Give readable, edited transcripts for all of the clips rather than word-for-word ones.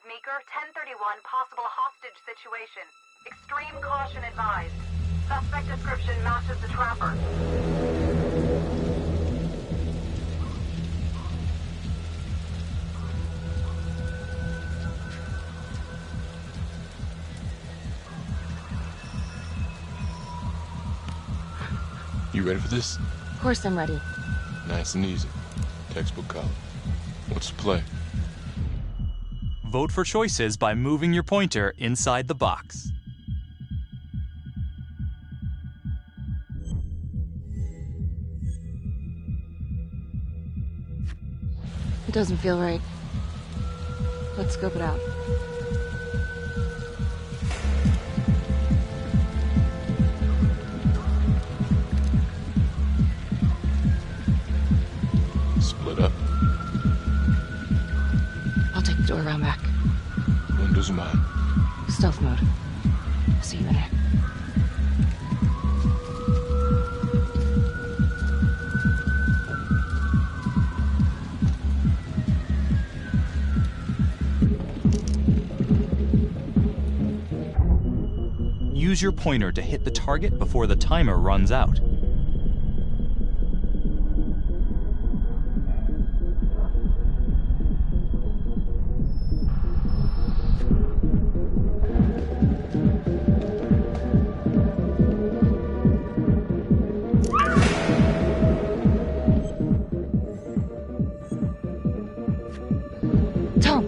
Meeker, 1031, possible hostage situation. Extreme caution advised. Suspect description matches the trapper. You ready for this? Of course I'm ready. Nice and easy. Textbook college. What's the play? Vote for choices by moving your pointer inside the box. It doesn't feel right. Let's scope it out. Split up. I'll take the door around back. Windows are mine. Stealth mode. See you in there. Use your pointer to hit the target before the timer runs out. Tom!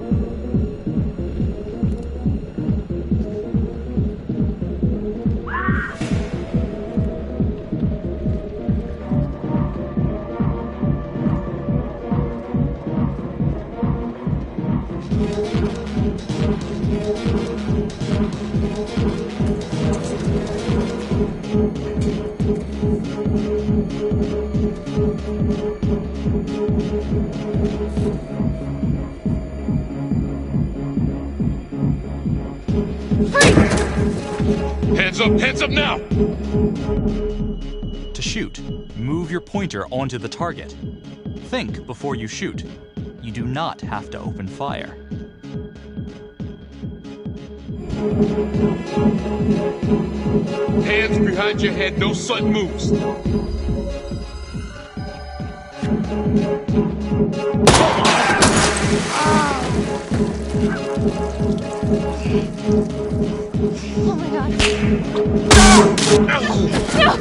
Hands up now! To shoot, move your pointer onto the target. Think before you shoot. You do not have to open fire. Hands behind your head, no sudden moves. Oh my god. No! No! Help! Help!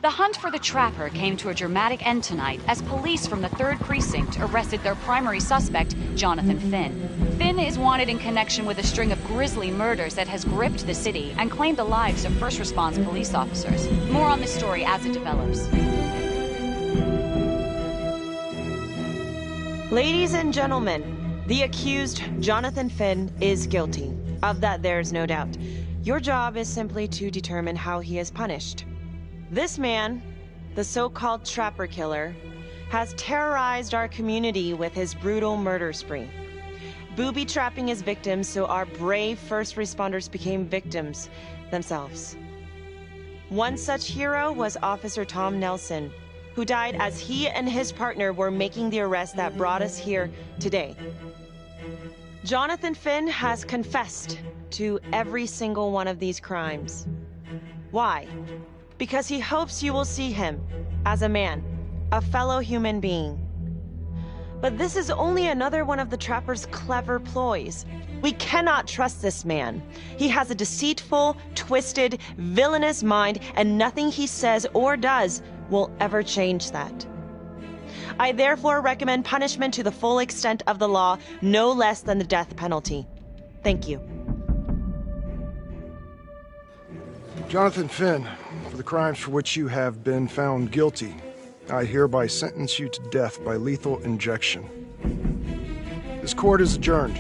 The hunt for the Trapper came to a dramatic end tonight as police from the 3rd Precinct arrested their primary suspect, Jonathan Finn. Finn is wanted in connection with a string of grisly murders that has gripped the city and claimed the lives of first response police officers. More on this story as it develops. Ladies and gentlemen, the accused, Jonathan Finn, is guilty. Of that, there's no doubt. Your job is simply to determine how he is punished. This man, the so-called Trapper Killer, has terrorized our community with his brutal murder spree, booby-trapping his victims so our brave first responders became victims themselves. One such hero was Officer Tom Nelson, who died as he and his partner were making the arrest that brought us here today. Jonathan Finn has confessed to every single one of these crimes. Why? Because he hopes you will see him as a man, a fellow human being. But this is only another one of the Trapper's clever ploys. We cannot trust this man. He has a deceitful, twisted, villainous mind, and nothing he says or does will ever change that. I therefore recommend punishment to the full extent of the law, no less than the death penalty. Thank you. Jonathan Finn, for the crimes for which you have been found guilty, I hereby sentence you to death by lethal injection. This court is adjourned.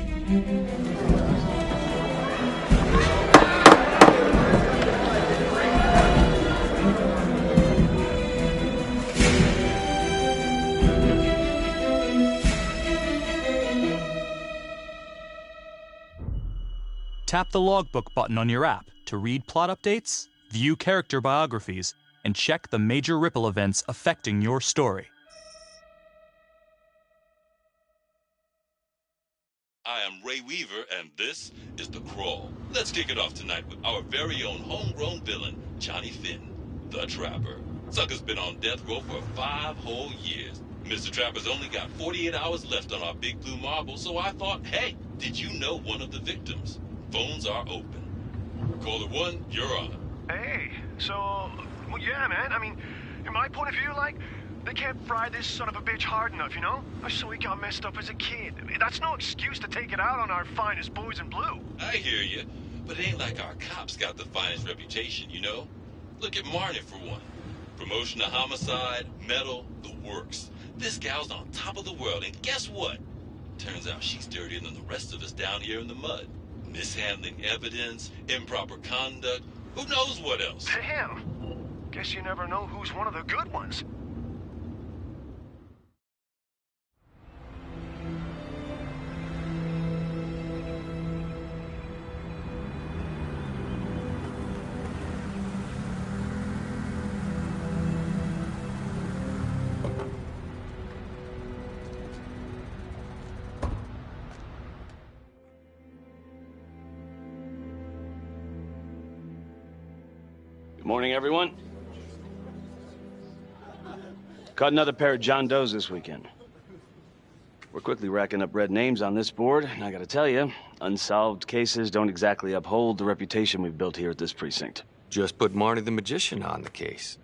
Tap the logbook button on your app to read plot updates, view character biographies, and check the major ripple events affecting your story. I am Ray Weaver, and this is The Crawl. Let's kick it off tonight with our very own homegrown villain, Johnny Finn, the Trapper. Sucker's been on death row for 5 whole years. Mr. Trapper's only got 48 hours left on our big blue marble, so I thought, hey, did you know one of the victims? Phones are open. Caller 1, you're on. Hey, so, well, yeah, man, I mean, in my point of view, like, they can't fry this son of a bitch hard enough, you know? So he got messed up as a kid. That's no excuse to take it out on our finest boys in blue. I hear you, but it ain't like our cops got the finest reputation, you know? Look at Marnie, for one. Promotion to homicide, medal, the works. This gal's on top of the world, and guess what? Turns out she's dirtier than the rest of us down here in the mud. Mishandling evidence, improper conduct, who knows what else? Damn. Guess you never know who's one of the good ones. Good morning, everyone. Caught another pair of John Does this weekend. We're quickly racking up red names on this board, and I gotta tell you, unsolved cases don't exactly uphold the reputation we've built here at this precinct. Just put Marnie the Magician on the case.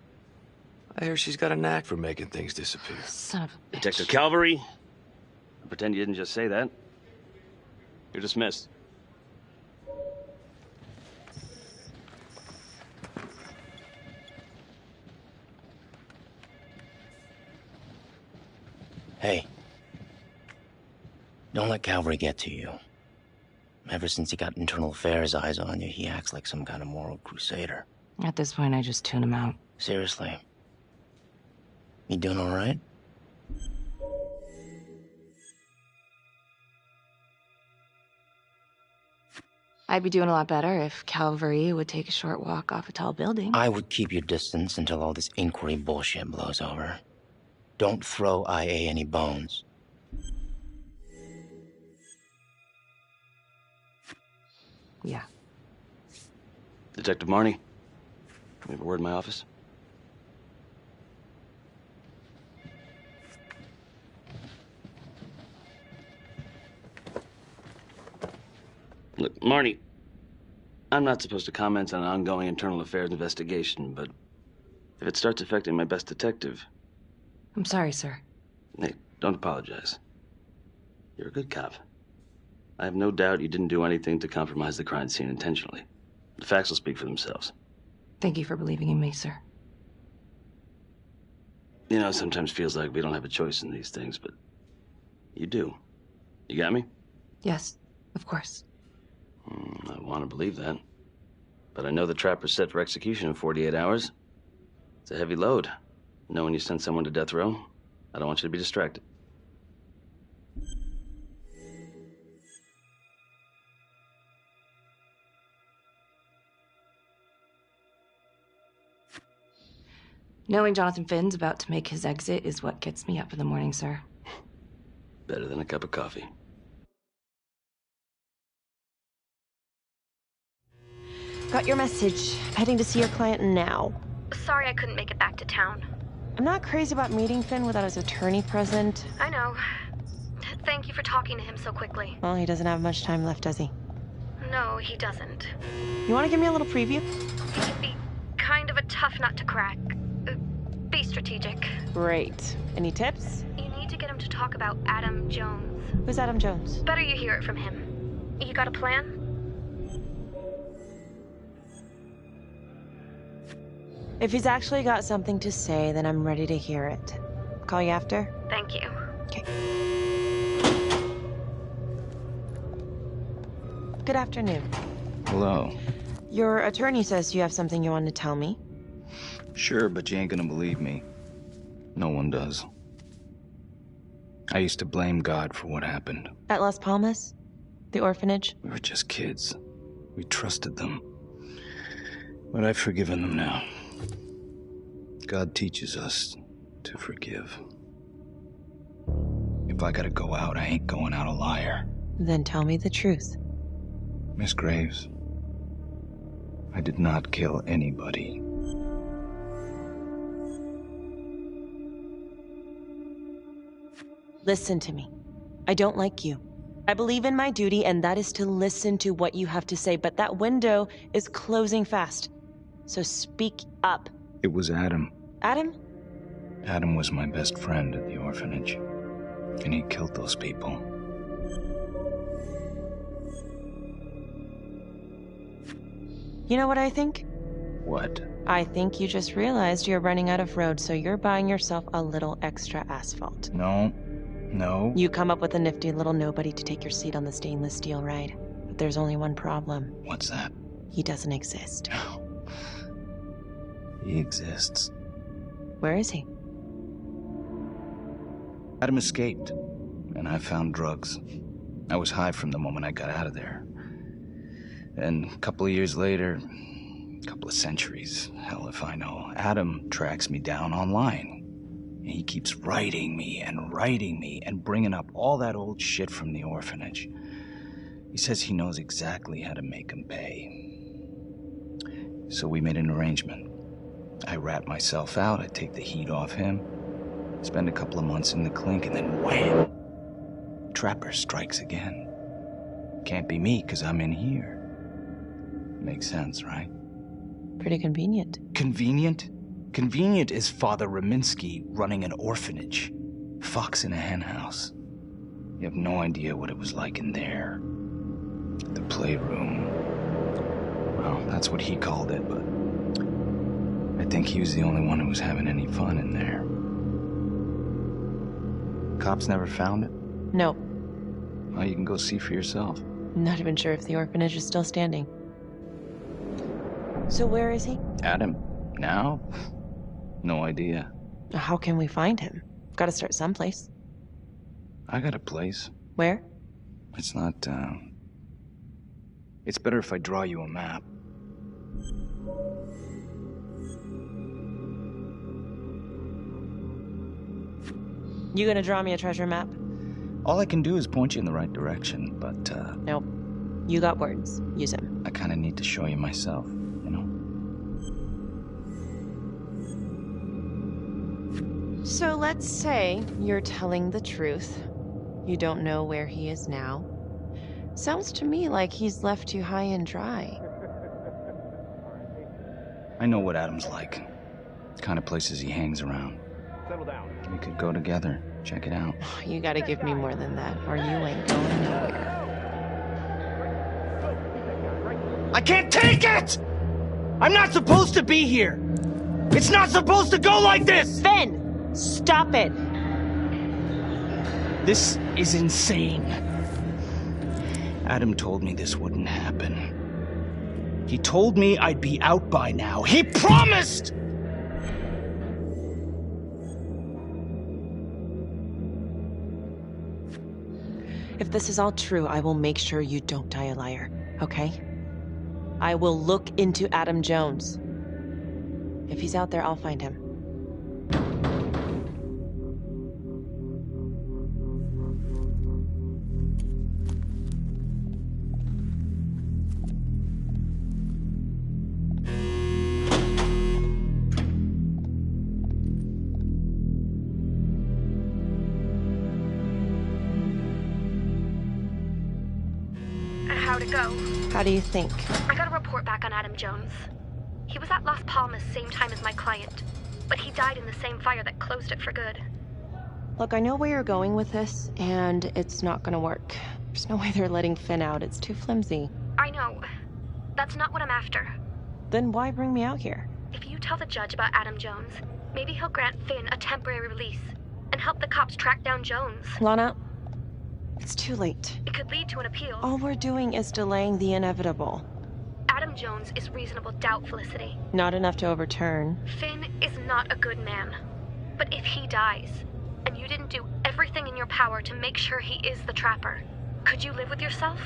I hear she's got a knack for making things disappear. Son of a bitch. Detective Calvary, pretend you didn't just say that. You're dismissed. Hey, don't let Calvary get to you. Ever since he got internal affairs eyes on you, he acts like some kind of moral crusader. At this point, I just tune him out. Seriously. You doing all right? I'd be doing a lot better if Calvary would take a short walk off a tall building. I would keep your distance until all this inquiry bullshit blows over. Don't throw IA any bones. Yeah. Detective Marnie, we have a word in my office. Look, Marnie, I'm not supposed to comment on an ongoing internal affairs investigation, but if it starts affecting my best detective... I'm sorry, sir. Hey, don't apologize. You're a good cop. I have no doubt you didn't do anything to compromise the crime scene intentionally. The facts will speak for themselves. Thank you for believing in me, sir. You know, it sometimes feels like we don't have a choice in these things, but you do. You got me? Yes, of course. I want to believe that. But I know the Trapper's set for execution in 48 hours. It's a heavy load. Knowing you sent someone to death row, I don't want you to be distracted. Knowing Jonathan Finn's about to make his exit is what gets me up in the morning, sir. Better than a cup of coffee. Got your message. Heading to see your client now. Sorry I couldn't make it back to town. I'm not crazy about meeting Finn without his attorney present. I know. Thank you for talking to him so quickly. Well, he doesn't have much time left, does he? No, he doesn't. You want to give me a little preview? He'd be kind of a tough nut to crack. Be strategic. Great. Any tips? You need to get him to talk about Adam Jones. Who's Adam Jones? Better you hear it from him. You got a plan? If he's actually got something to say, then I'm ready to hear it. Call you after? Thank you. Okay. Good afternoon. Hello. Your attorney says you have something you want to tell me. Sure, but you ain't gonna believe me. No one does. I used to blame God for what happened. At Las Palmas? The orphanage? We were just kids. We trusted them. But I've forgiven them now. God teaches us to forgive. If I gotta go out, I ain't going out a liar. Then tell me the truth. Miss Graves, I did not kill anybody. Listen to me. I don't like you. I believe in my duty, and that is to listen to what you have to say, but that window is closing fast. So speak up. It was Adam. Adam? Adam was my best friend at the orphanage, and he killed those people. You know what I think? What? I think you just realized you're running out of road, so you're buying yourself a little extra asphalt. No. No. You come up with a nifty little nobody to take your seat on the stainless steel ride. But there's only one problem. What's that? He doesn't exist. He exists. Where is he? Adam escaped, and I found drugs. I was high from the moment I got out of there. And a couple of years later, a couple of centuries, hell if I know, Adam tracks me down online. And he keeps writing me and bringing up all that old shit from the orphanage. He says he knows exactly how to make him pay. So we made an arrangement. I rat myself out, I take the heat off him, spend a couple of months in the clink, and then wham! Trapper strikes again. Can't be me, 'cause I'm in here. Makes sense, right? Pretty convenient. Convenient? Convenient is Father Raminsky running an orphanage. Fox in a henhouse. You have no idea what it was like in there. The playroom. Well, that's what he called it, but I think he was the only one who was having any fun in there. Cops never found it? No. Well, you can go see for yourself. Not even sure if the orphanage is still standing. So where is he? Adam? Now? No idea. How can we find him? Gotta start someplace. I got a place. Where? It's not, It's better if I draw you a map. You gonna draw me a treasure map? All I can do is point you in the right direction, but, Nope. You got words. Use them. I kinda need to show you myself, you know? So let's say you're telling the truth. You don't know where he is now. Sounds to me like he's left you high and dry. I know what Adam's like. The kind of places he hangs around. Settle down. We could go together. Check it out. You gotta give me more than that, or you ain't going nowhere. I can't take it! I'm not supposed to be here! It's not supposed to go like this! Finn! Stop it! This is insane. Adam told me this wouldn't happen. He told me I'd be out by now. He promised! If this is all true, I will make sure you don't die a liar, okay? I will look into Adam Jones. If he's out there, I'll find him. How'd it go? How do you think? I got a report back on Adam Jones. He was at Las Palmas same time as my client, but he died in the same fire that closed it for good. Look, I know where you're going with this, and it's not gonna work. There's no way they're letting Finn out. It's too flimsy. I know. That's not what I'm after. Then why bring me out here? If you tell the judge about Adam Jones, maybe he'll grant Finn a temporary release and help the cops track down Jones. Lana, it's too late. It could lead to an appeal. All we're doing is delaying the inevitable. Jones is reasonable doubt, Felicity. Not enough to overturn. Finn is not a good man. But if he dies, and you didn't do everything in your power to make sure he is the Trapper, could you live with yourself?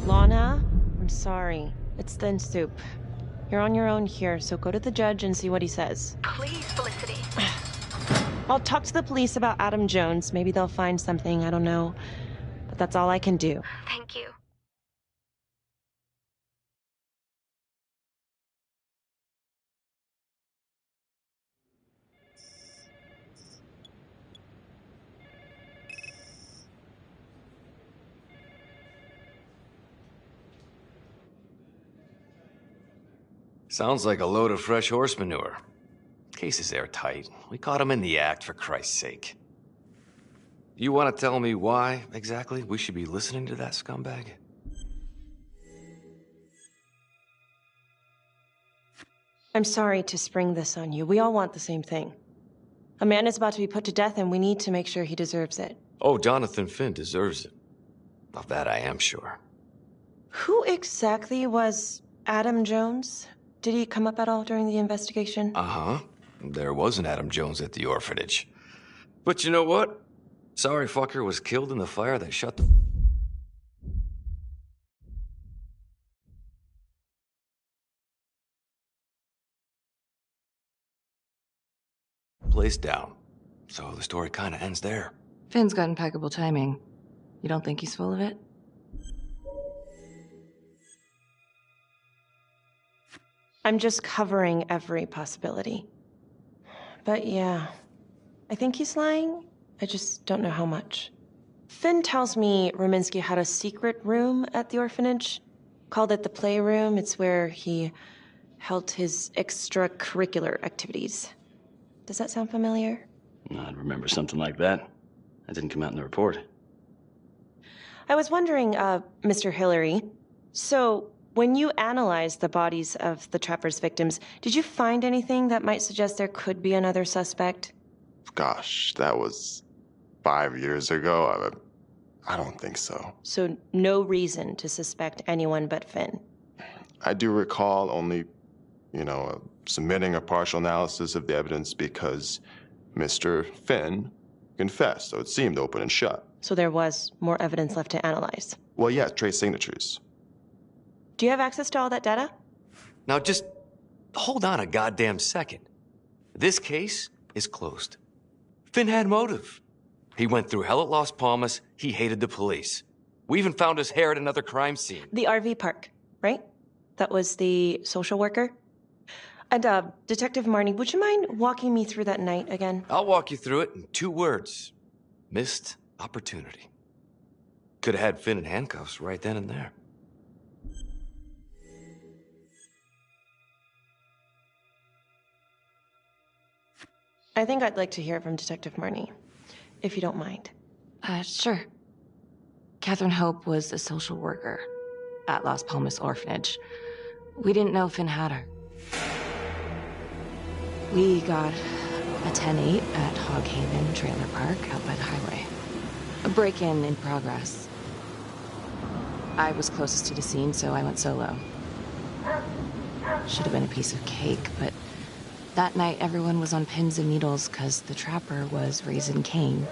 Lana, I'm sorry. It's thin soup. You're on your own here, so go to the judge and see what he says. Please, Felicity. I'll talk to the police about Adam Jones. Maybe they'll find something, I don't know. But that's all I can do. Thank you. Sounds like a load of fresh horse manure. Case is airtight. We caught him in the act, for Christ's sake. You want to tell me why, exactly, we should be listening to that scumbag? I'm sorry to spring this on you. We all want the same thing. A man is about to be put to death, and we need to make sure he deserves it. Oh, Jonathan Finn deserves it. Of that I am sure. Who exactly was Adam Jones? Did he come up at all during the investigation? Uh-huh. There was an Adam Jones at the orphanage. But you know what? Sorry fucker was killed in the fire that shut the place down. So the story kind of ends there. Finn's got impeccable timing. You don't think he's full of it? I'm just covering every possibility. But yeah, I think he's lying. I just don't know how much. Finn tells me Rominsky had a secret room at the orphanage. Called it the playroom. It's where he held his extracurricular activities. Does that sound familiar? I'd remember something like that. That didn't come out in the report. I was wondering, Mr. Hillary, so when you analyzed the bodies of the Trapper's victims, did you find anything that might suggest there could be another suspect? Gosh, that was 5 years ago. I don't think so. So no reason to suspect anyone but Finn? I do recall only, submitting a partial analysis of the evidence because Mr. Finn confessed, so it seemed open and shut. So there was more evidence left to analyze? Well, yeah, trace signatures. Do you have access to all that data? Now just hold on a goddamn second. This case is closed. Finn had motive. He went through hell at Las Palmas. He hated the police. We even found his hair at another crime scene. The RV park, right? That was the social worker? And, Detective Marnie, would you mind walking me through that night again? I'll walk you through it in 2 words. Missed opportunity. Could have had Finn in handcuffs right then and there. I think I'd like to hear from Detective Marnie, if you don't mind. Sure. Catherine Hope was a social worker at Las Palmas Orphanage. We didn't know Finn had her. We got a 10-8 at Hog Haven Trailer Park out by the highway. A break-in in progress. I was closest to the scene, so I went solo. Should have been a piece of cake, but that night everyone was on pins and needles because the Trapper was raising Cain.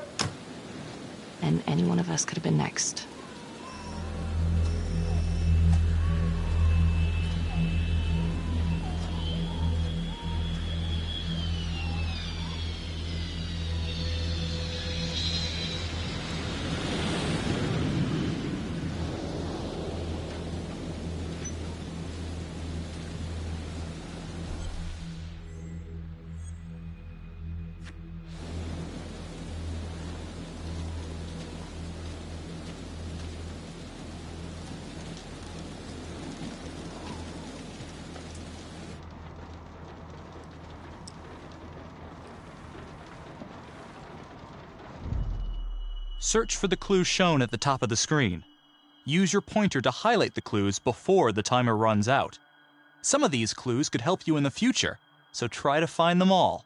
And any one of us could have been next. Search for the clues shown at the top of the screen. Use your pointer to highlight the clues before the timer runs out. Some of these clues could help you in the future, so try to find them all.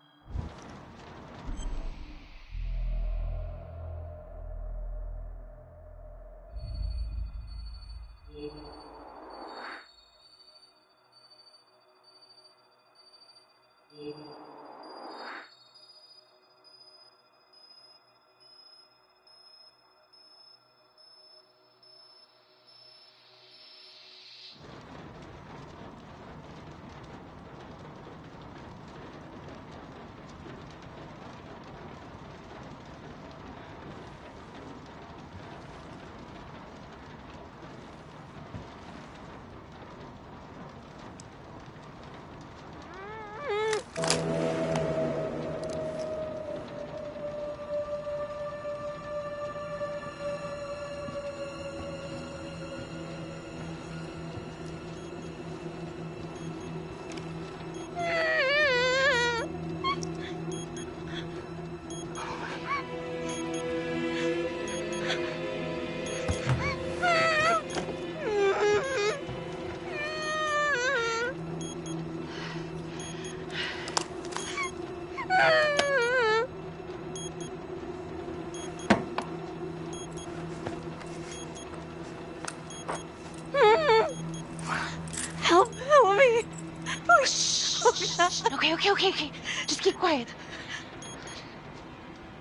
Okay. Just keep quiet.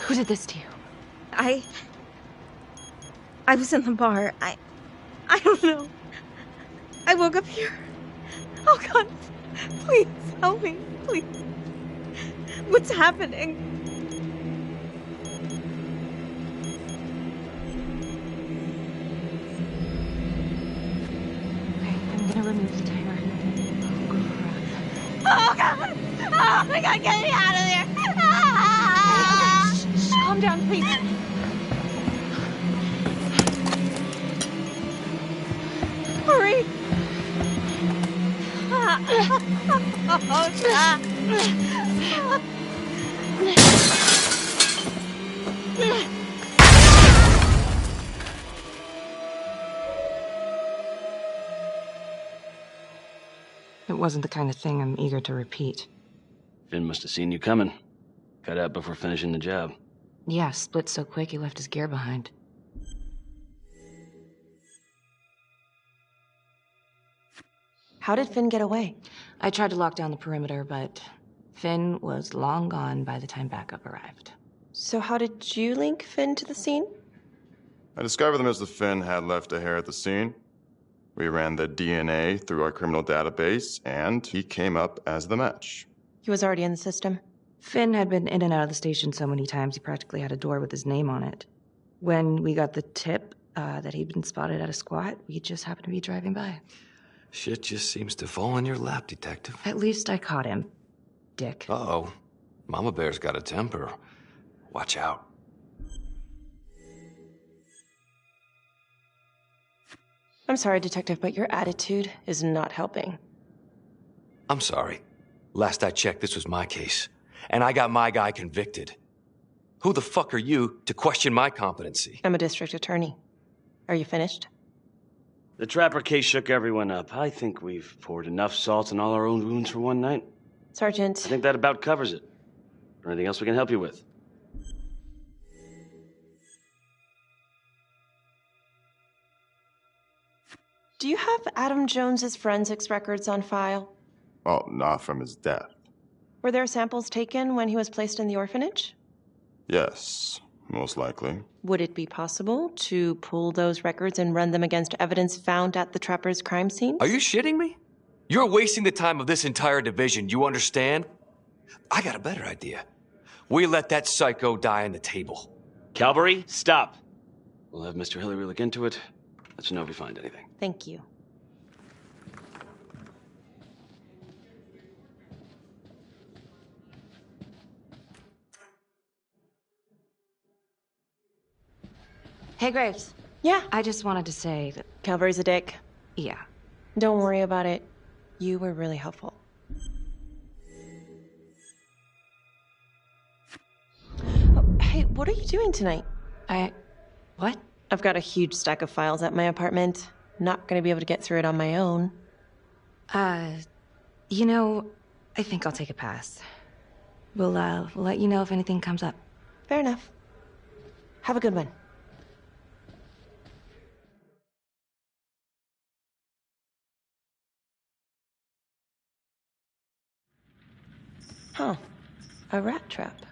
Who did this to you? I was in the bar. I don't know. I woke up here. Oh, God. Please, help me. Please. What's happening? Okay, I'm gonna remove the timer. Oh, God! Oh, my God, get me out of there! Okay, shh, calm down, please. Hurry! Oh, God. It wasn't the kind of thing I'm eager to repeat. Finn must have seen you coming. Got out before finishing the job. Yeah, split so quick he left his gear behind. How did Finn get away? I tried to lock down the perimeter, but Finn was long gone by the time backup arrived. So how did you link Finn to the scene? I discovered that Mr. Finn had left a hair at the scene. We ran the DNA through our criminal database, and he came up as the match. He was already in the system. Finn had been in and out of the station so many times he practically had a door with his name on it. When we got the tip that he'd been spotted at a squat, we just happened to be driving by. Shit just seems to fall in your lap, Detective. At least I caught him, Dick. Uh-oh. Mama Bear's got a temper. Watch out. I'm sorry, Detective, but your attitude is not helping. I'm sorry. Last I checked, this was my case. And I got my guy convicted. Who the fuck are you to question my competency? I'm a district attorney. Are you finished? The Trapper case shook everyone up. I think we've poured enough salt in all our own wounds for one night. Sergeant. I think that about covers it. Or anything else we can help you with? Do you have Adam Jones's forensics records on file? Well, not from his death. Were there samples taken when he was placed in the orphanage? Yes, most likely. Would it be possible to pull those records and run them against evidence found at the Trapper's crime scene? Are you shitting me? You're wasting the time of this entire division, you understand? I got a better idea. We let that psycho die on the table. Calvary, stop. We'll have Mr. Hillary look into it. Let you know if we find anything. Thank you. Hey, Graves. Yeah? I just wanted to say that... Calvary's a dick. Yeah. Don't worry about it. You were really helpful. Oh, hey, what are you doing tonight? What? I've got a huge stack of files at my apartment. Not gonna be able to get through it on my own. You know, I think I'll take a pass. We'll let you know if anything comes up. Fair enough. Have a good one. Huh. A rat trap.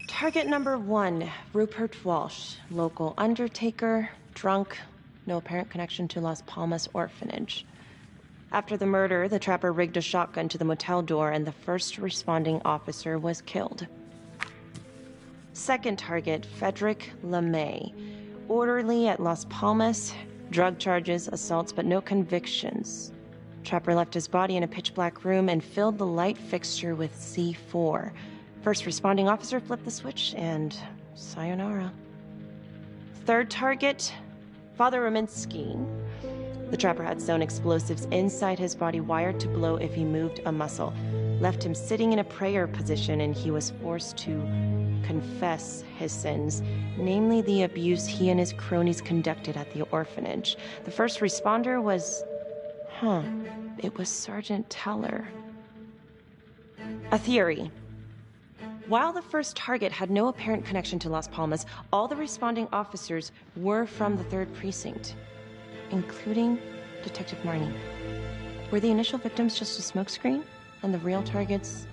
Target number 1, Rupert Walsh, local undertaker, drunk, no apparent connection to Las Palmas orphanage. After the murder, the Trapper rigged a shotgun to the motel door and the first responding officer was killed. Second target, Frederick LeMay, orderly at Las Palmas, drug charges, assaults, but no convictions. Trapper left his body in a pitch-black room and filled the light fixture with C4. First responding officer flipped the switch, and sayonara. Third target, Father Rominsky. The Trapper had sewn explosives inside his body, wired to blow if he moved a muscle. Left him sitting in a prayer position, and he was forced to confess his sins, namely the abuse he and his cronies conducted at the orphanage. The first responder was... it was Sergeant Teller. A theory. While the first target had no apparent connection to Las Palmas, all the responding officers were from the 3rd Precinct, including Detective Marnie. Were the initial victims just a smokescreen? And the real target's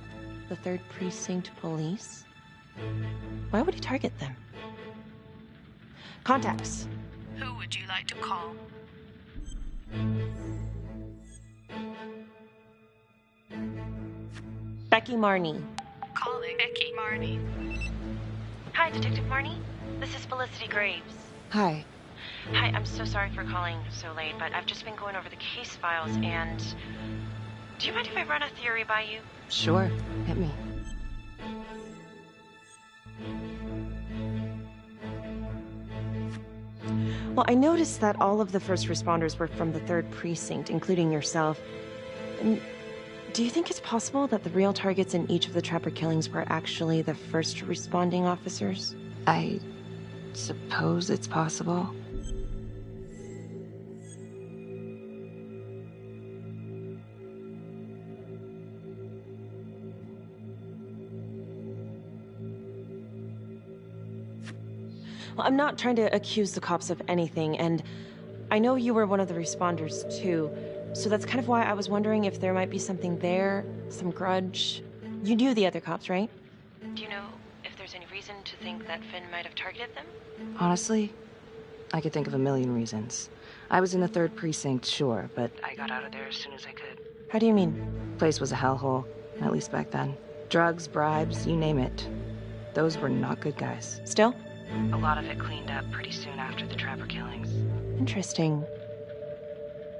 the 3rd Precinct Police? Why would he target them? Contacts. Who would you like to call? Becky Marney. Calling Becky Marney. Hi, Detective Marney. This is Felicity Graves. Hi. Hi, I'm so sorry for calling so late, but I've just been going over the case files and... Do you mind if I run a theory by you? Sure. Hit me. Well, I noticed that all of the first responders were from the 3rd Precinct, including yourself. And do you think it's possible that the real targets in each of the Trapper killings were actually the first responding officers? I suppose it's possible. Well, I'm not trying to accuse the cops of anything, and I know you were one of the responders too, so that's kind of why I was wondering if there might be something there, some grudge. You knew the other cops, right? Do you know if there's any reason to think that Finn might have targeted them? Honestly, I could think of a million reasons. I was in the 3rd Precinct, sure, but I got out of there as soon as I could. How do you mean? Place was a hellhole, at least back then. Drugs, bribes, you name it. Those were not good guys. Still? A lot of it cleaned up pretty soon after the Trapper killings. Interesting.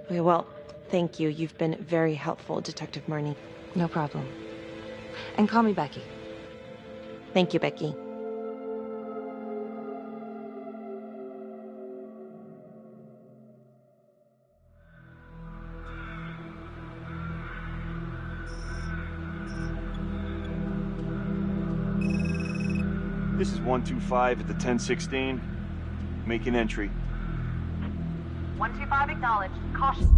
Okay, well, thank you. You've been very helpful, Detective Marney. No problem. And call me Becky. Thank you, Becky. This is 125 at the 1016. Make an entry. 125 acknowledged. Caution.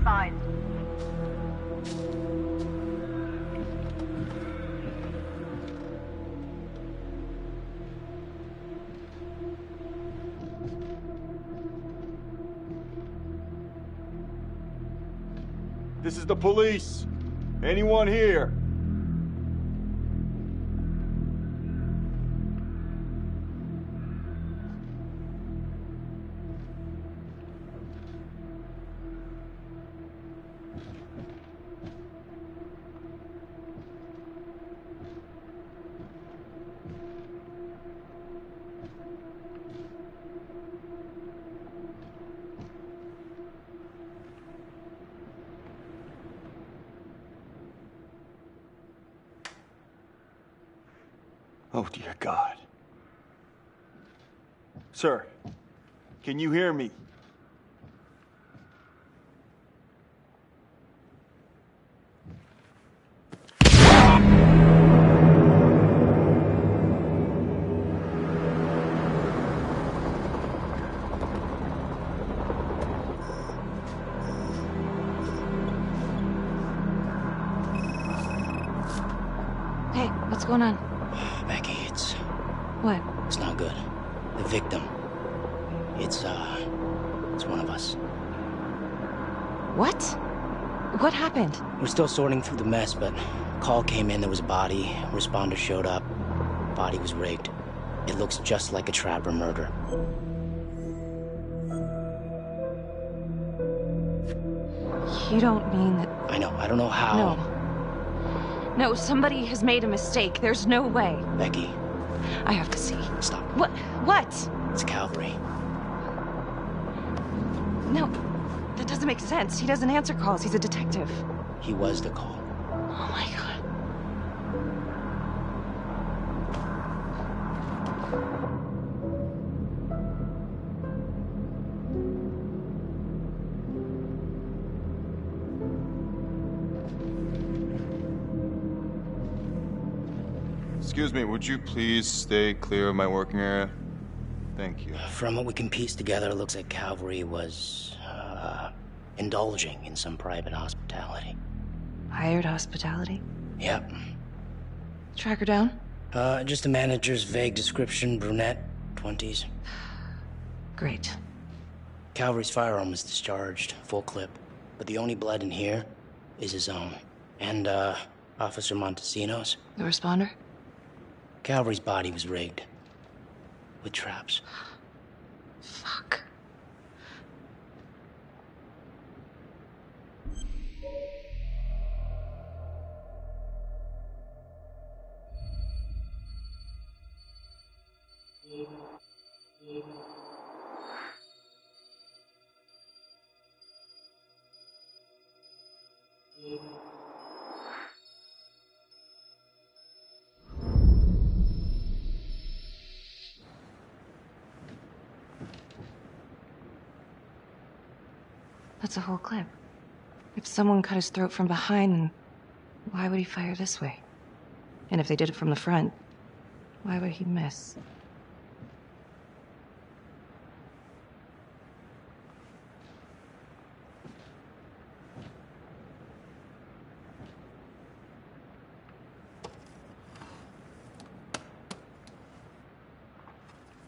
advised. This is the police. Anyone here? Oh, dear God. Sir, can you hear me? Hey, what's going on? Becky, it's... What? It's not good. The victim. It's one of us. What? What happened? We're still sorting through the mess, but call came in, there was a body. Responder showed up. Body was rigged. It looks just like a Trapper murder. You don't mean that... I know, I don't know how. No, somebody has made a mistake. There's no way. Becky. I have to see. Stop. What? What? It's Calvary. No, that doesn't make sense. He doesn't answer calls. He's a detective. He was the call. Oh my God. Excuse me, would you please stay clear of my working area? Thank you. From what we can piece together, it looks like Calvary was, indulging in some private hospitality. Hired hospitality? Yep. Track her down? Just a manager's vague description, brunette, 20s. Great. Calvary's firearm was discharged, full clip. But the only blood in here is his own. And, Officer Montesino's. The responder? Calvary's body was rigged. With traps. Fuck. That's a whole clip. If someone cut his throat from behind, then why would he fire this way? And if they did it from the front, why would he miss?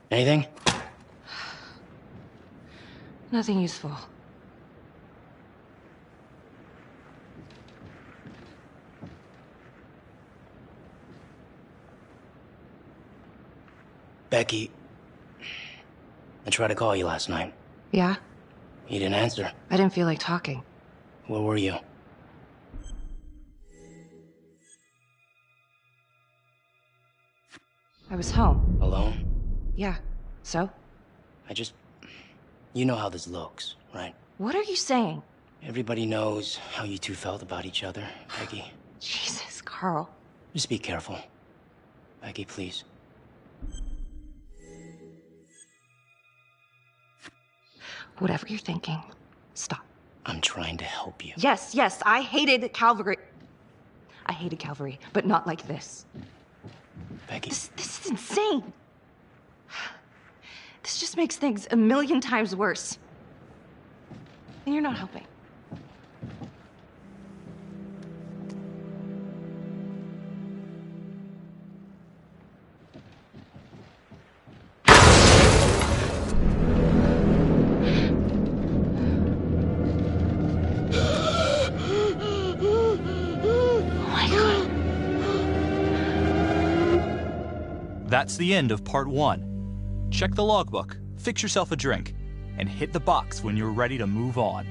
Anything? Nothing useful. Becky, I tried to call you last night. Yeah? You didn't answer. I didn't feel like talking. Where were you? I was home. Alone? Yeah. So? You know how this looks, right? What are you saying? Everybody knows how you two felt about each other, Becky. Jesus, Carl. Just be careful. Becky, please. Whatever you're thinking, stop. I'm trying to help you. Yes, I hated Calvary. I hated Calvary, but not like this. Becky. This is insane. This just makes things a million times worse. And you're not helping. That's the end of part 1. Check the logbook, fix yourself a drink, and hit the box when you're ready to move on.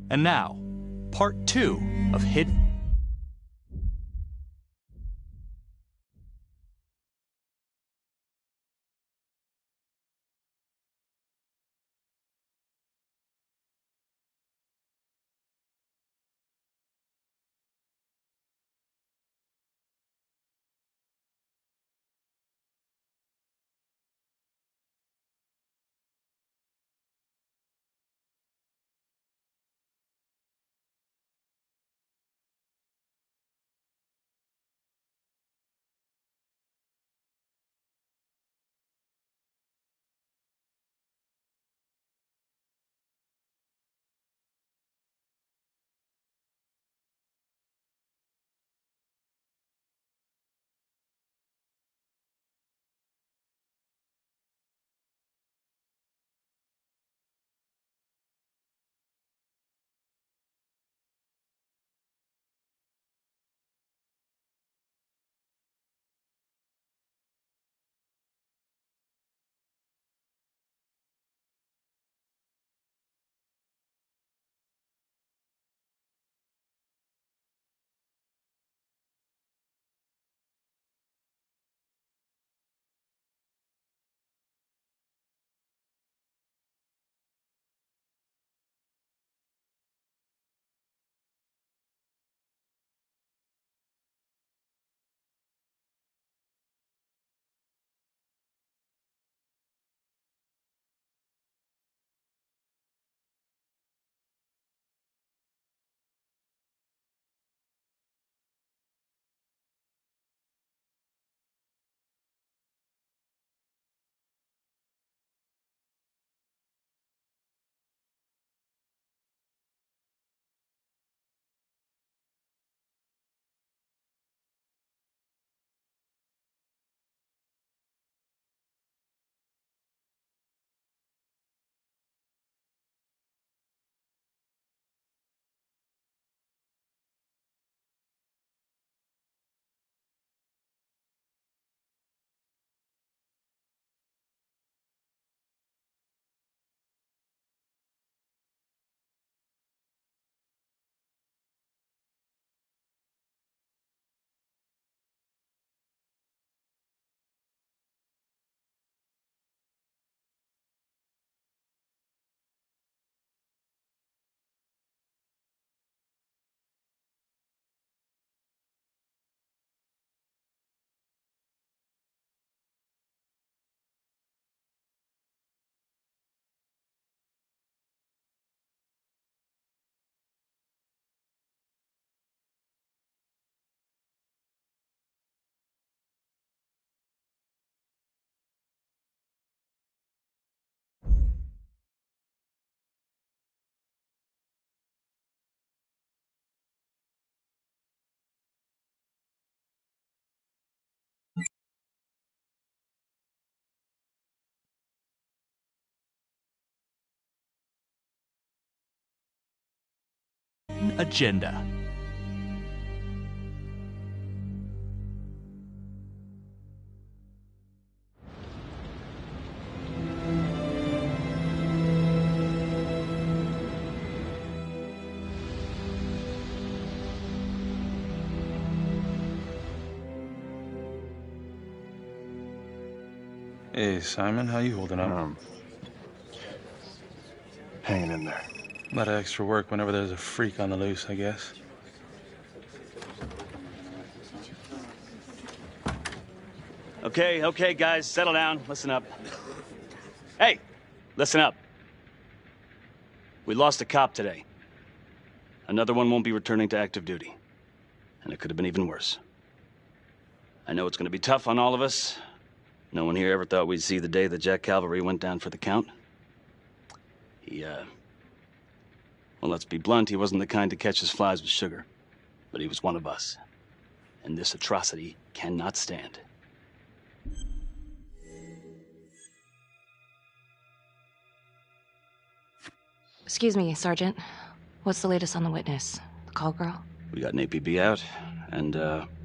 And now, part 2 of Hidden. Agenda. Hey, Simon, how you holding up? Hanging in there. A lot of extra work whenever there's a freak on the loose, I guess. Okay, guys, settle down. Listen up. Hey, listen up. We lost a cop today. Another one won't be returning to active duty. And it could have been even worse. I know it's going to be tough on all of us. No one here ever thought we'd see the day that Jack Calvary went down for the count. Well, let's be blunt, he wasn't the kind to catch his flies with sugar. But he was one of us. And this atrocity cannot stand. Excuse me, Sergeant. What's the latest on the witness? The call girl? We got an APB out, and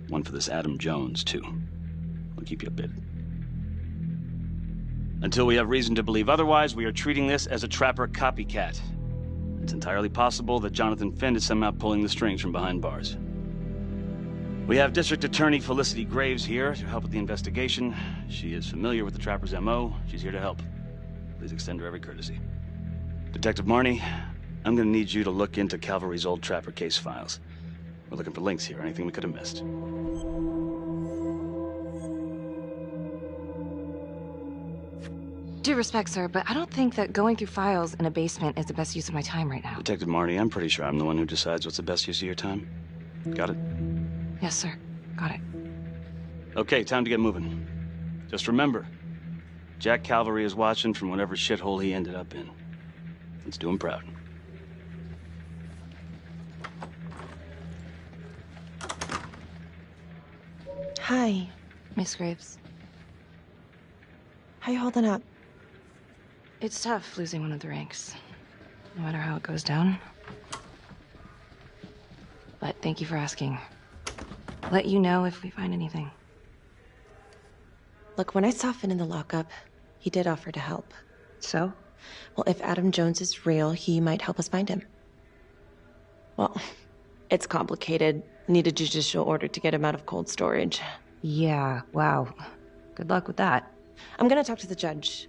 one for this Adam Jones, too. We'll keep you updated. Until we have reason to believe otherwise, we are treating this as a Trapper copycat. It's entirely possible that Jonathan Finn is somehow pulling the strings from behind bars. We have District Attorney Felicity Graves here to help with the investigation. She is familiar with the Trapper's MO. She's here to help. Please extend her every courtesy. Detective Marnie, I'm gonna need you to look into Calvary's old Trapper case files. We're looking for links here, anything we could have missed. Due respect, sir, but I don't think that going through files in a basement is the best use of my time right now. Detective Marnie, I'm pretty sure I'm the one who decides what's the best use of your time. Got it? Yes, sir. Got it. Okay, time to get moving. Just remember, Jack Calvary is watching from whatever shithole he ended up in. Let's do him proud. Hi. Miss Graves. How you holding up? It's tough losing one of the ranks, no matter how it goes down. But thank you for asking. Let you know if we find anything. Look, when I saw Finn in the lockup, he did offer to help. So? Well, if Adam Jones is real, he might help us find him. Well, it's complicated. Need a judicial order to get him out of cold storage. Yeah, wow. Good luck with that. I'm gonna talk to the judge.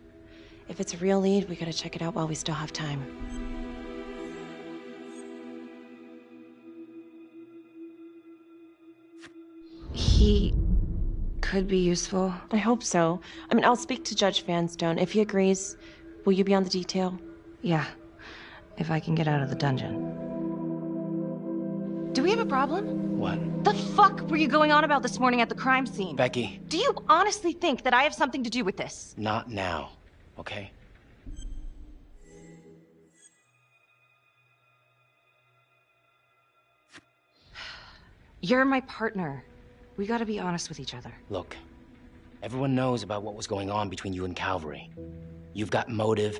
If it's a real lead, we gotta check it out while we still have time. He could be useful. I hope so. I mean, I'll speak to Judge Vanstone. If he agrees, will you be on the detail? Yeah, if I can get out of the dungeon. Do we have a problem? What? The fuck were you going on about this morning at the crime scene? Becky. Do you honestly think that I have something to do with this? Not now, okay? You're my partner. We gotta be honest with each other. Look, everyone knows about what was going on between you and Calvary. You've got motive,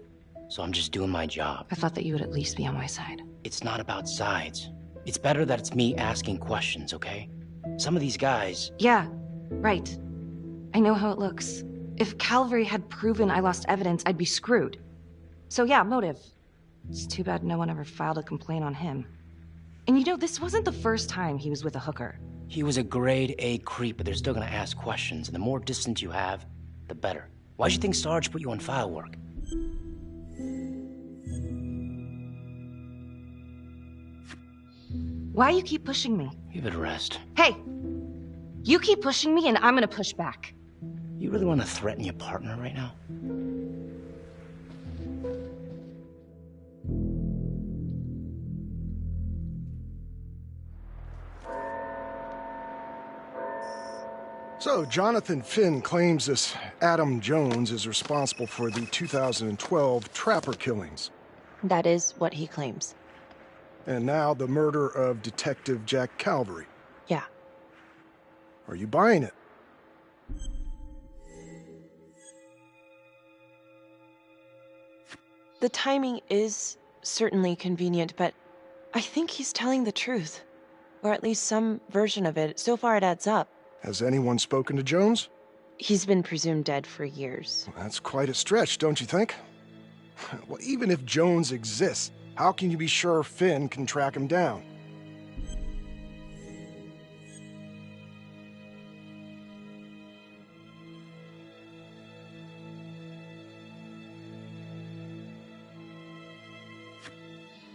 so I'm just doing my job. I thought that you would at least be on my side. It's not about sides. It's better that it's me asking questions, okay? Some of these guys... Yeah, right. I know how it looks. If Calvary had proven I lost evidence, I'd be screwed. So yeah, motive. It's too bad no one ever filed a complaint on him. And you know, this wasn't the first time he was with a hooker. He was a grade A creep, but they're still gonna ask questions, and the more distance you have, the better. Why'd you think Sarge put you on file work? Why you keep pushing me? Give it a rest. Hey! You keep pushing me and I'm gonna push back. You really want to threaten your partner right now? So, Jonathan Finn claims this Adam Jones is responsible for the 2012 Trapper killings. That is what he claims. And now the murder of Detective Jack Calvary. Yeah. Are you buying it? The timing is certainly convenient, but I think he's telling the truth. Or at least some version of it. So far it adds up. Has anyone spoken to Jones? He's been presumed dead for years. That's quite a stretch, don't you think? Well, even if Jones exists, how can you be sure Finn can track him down?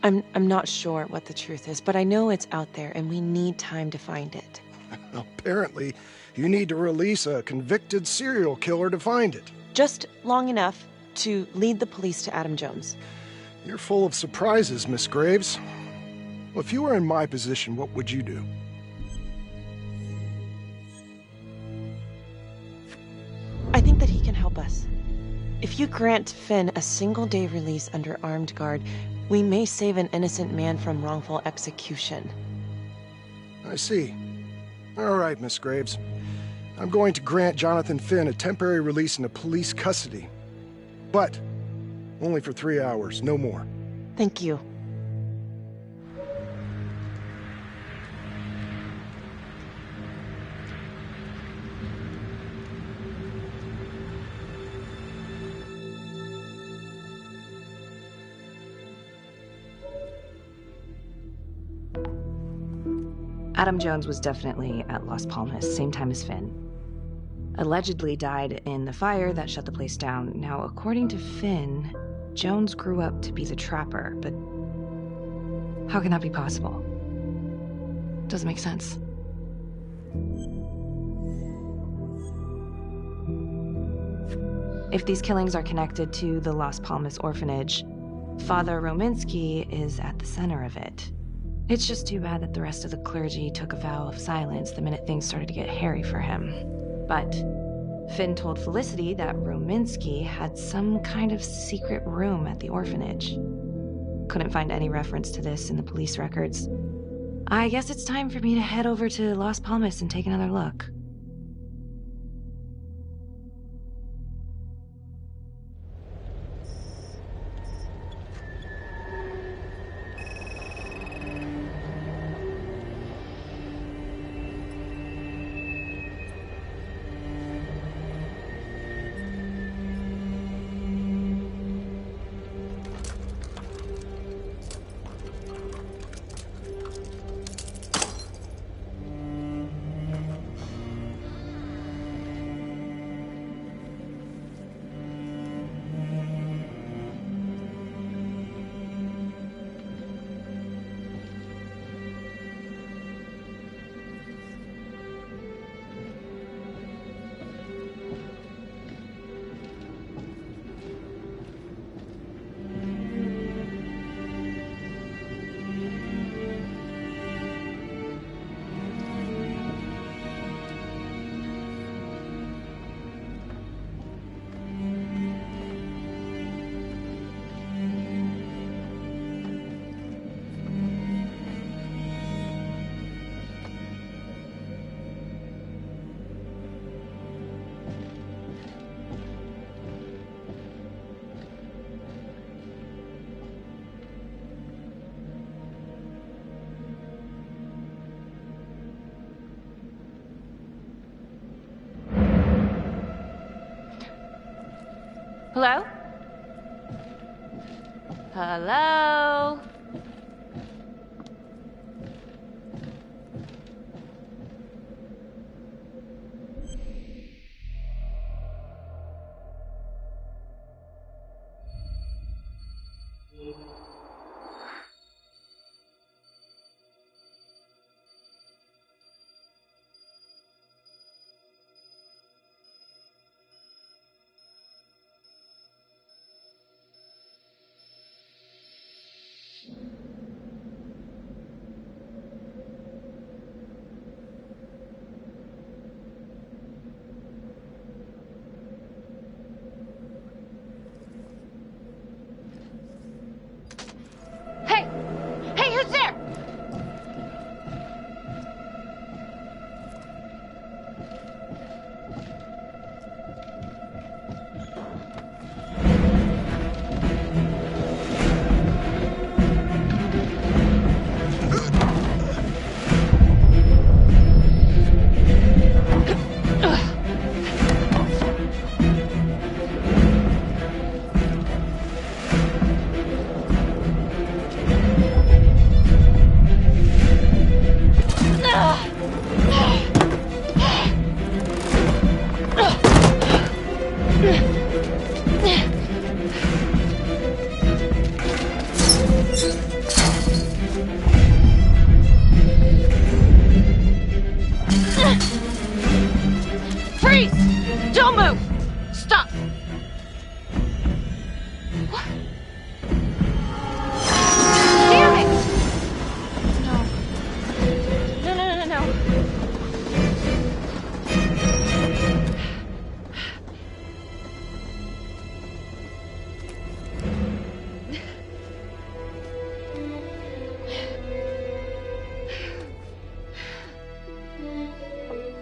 I'm not sure what the truth is, but I know it's out there and we need time to find it. Apparently, you need to release a convicted serial killer to find it. Just long enough to lead the police to Adam Jones. You're full of surprises, Miss Graves. Well, if you were in my position, what would you do? I think that he can help us. If you grant Finn a single-day release under armed guard, we may save an innocent man from wrongful execution. I see. All right, Miss Graves. I'm going to grant Jonathan Finn a temporary release into police custody. But only for 3 hours, no more. Thank you. Adam Jones was definitely at Las Palmas, same time as Finn. Allegedly died in the fire that shut the place down. Now, according to Finn, Jones grew up to be the Trapper, but how can that be possible? Doesn't make sense. If these killings are connected to the Las Palmas orphanage, Father Rominsky is at the center of it. It's just too bad that the rest of the clergy took a vow of silence the minute things started to get hairy for him. But Finn told Felicity that Rominsky had some kind of secret room at the orphanage. Couldn't find any reference to this in the police records. I guess it's time for me to head over to Las Palmas and take another look. Hello? Hello?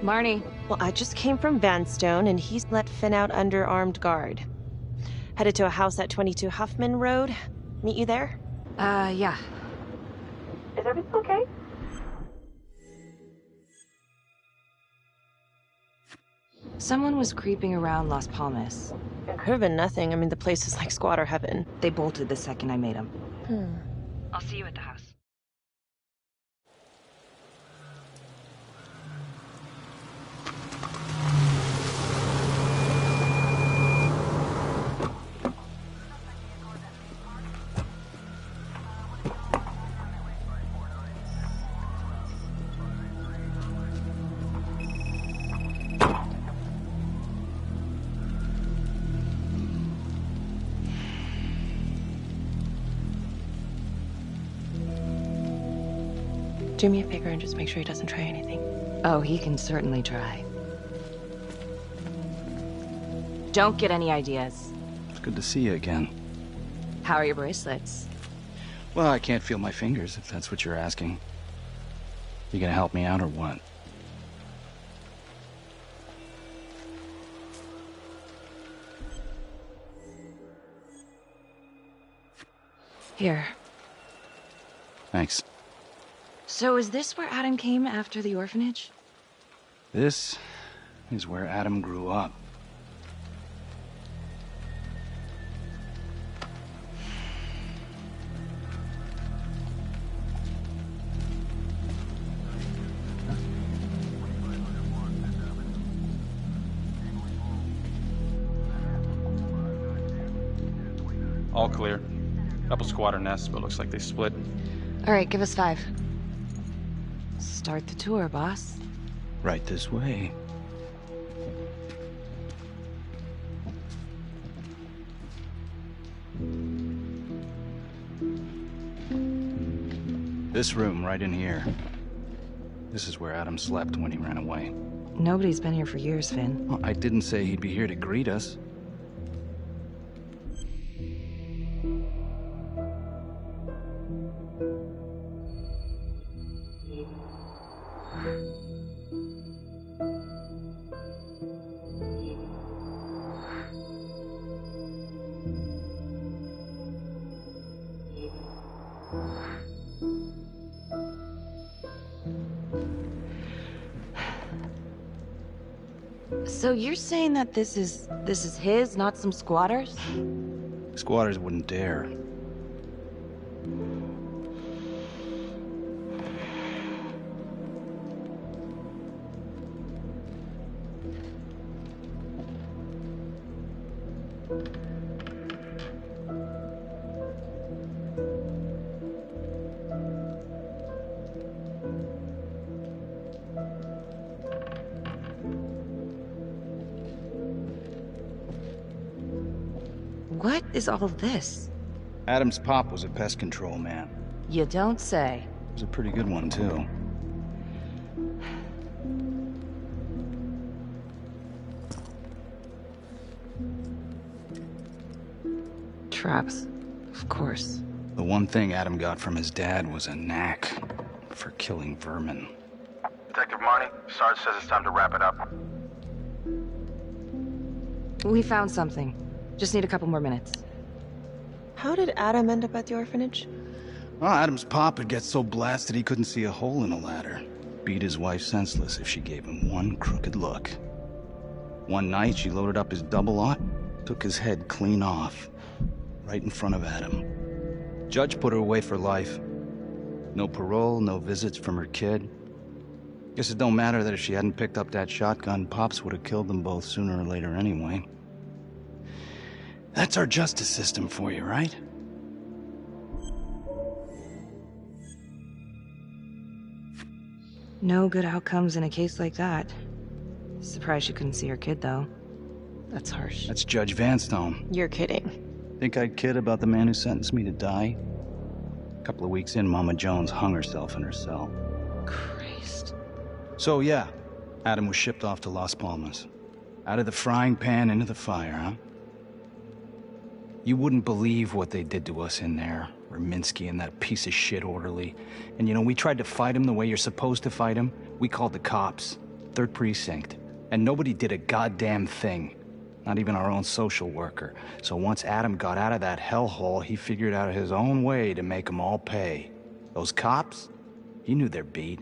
Marnie. Well, I just came from Vanstone, and he's let Finn out under armed guard. Headed to a house at 22 Huffman Road. Meet you there? Yeah. Is everything okay? Someone was creeping around Las Palmas. It could have been nothing. I mean, the place is like squatter heaven. They bolted the second I made them. Hmm. I'll see you at the house. Do me a favor and just make sure he doesn't try anything. Oh, he can certainly try. Don't get any ideas. It's good to see you again. How are your bracelets? Well, I can't feel my fingers, if that's what you're asking. You gonna help me out or what? Here. Thanks. So is this where Adam came after the orphanage? This is where Adam grew up. All clear. Couple squatter nests, but looks like they split. All right, give us 5. Start the tour, boss. Right this way. This room, right in here. This is where Adam slept when he ran away. Nobody's been here for years, Finn. Well, I didn't say he'd be here to greet us. So you're saying that this is his, not some squatters? Squatters wouldn't dare. What is all this? Adam's pop was a pest control man. You don't say. He was a pretty good one, too. Traps, of course. The one thing Adam got from his dad was a knack for killing vermin. Detective Marnie, Sarge says it's time to wrap it up. We found something. Just need a couple more minutes. How did Adam end up at the orphanage? Well, Adam's pop would get so blasted he couldn't see a hole in a ladder. Beat his wife senseless if she gave him one crooked look. One night, she loaded up his double-aught, took his head clean off, right in front of Adam. Judge put her away for life. No parole, no visits from her kid. Guess it don't matter that if she hadn't picked up that shotgun, Pops would have killed them both sooner or later anyway. That's our justice system for you, right? No good outcomes in a case like that. Surprised she couldn't see her kid, though. That's harsh. That's Judge Vanstone. You're kidding. Think I'd kid about the man who sentenced me to die? A couple of weeks in, Mama Jones hung herself in her cell. Christ. So yeah, Adam was shipped off to Las Palmas. Out of the frying pan into the fire, huh? You wouldn't believe what they did to us in there. Raminsky and that piece of shit orderly. And you know, we tried to fight him the way you're supposed to fight him. We called the cops. 3rd Precinct, and nobody did a goddamn thing. Not even our own social worker. So once Adam got out of that hellhole, he figured out his own way to make them all pay. Those cops, he knew their beat.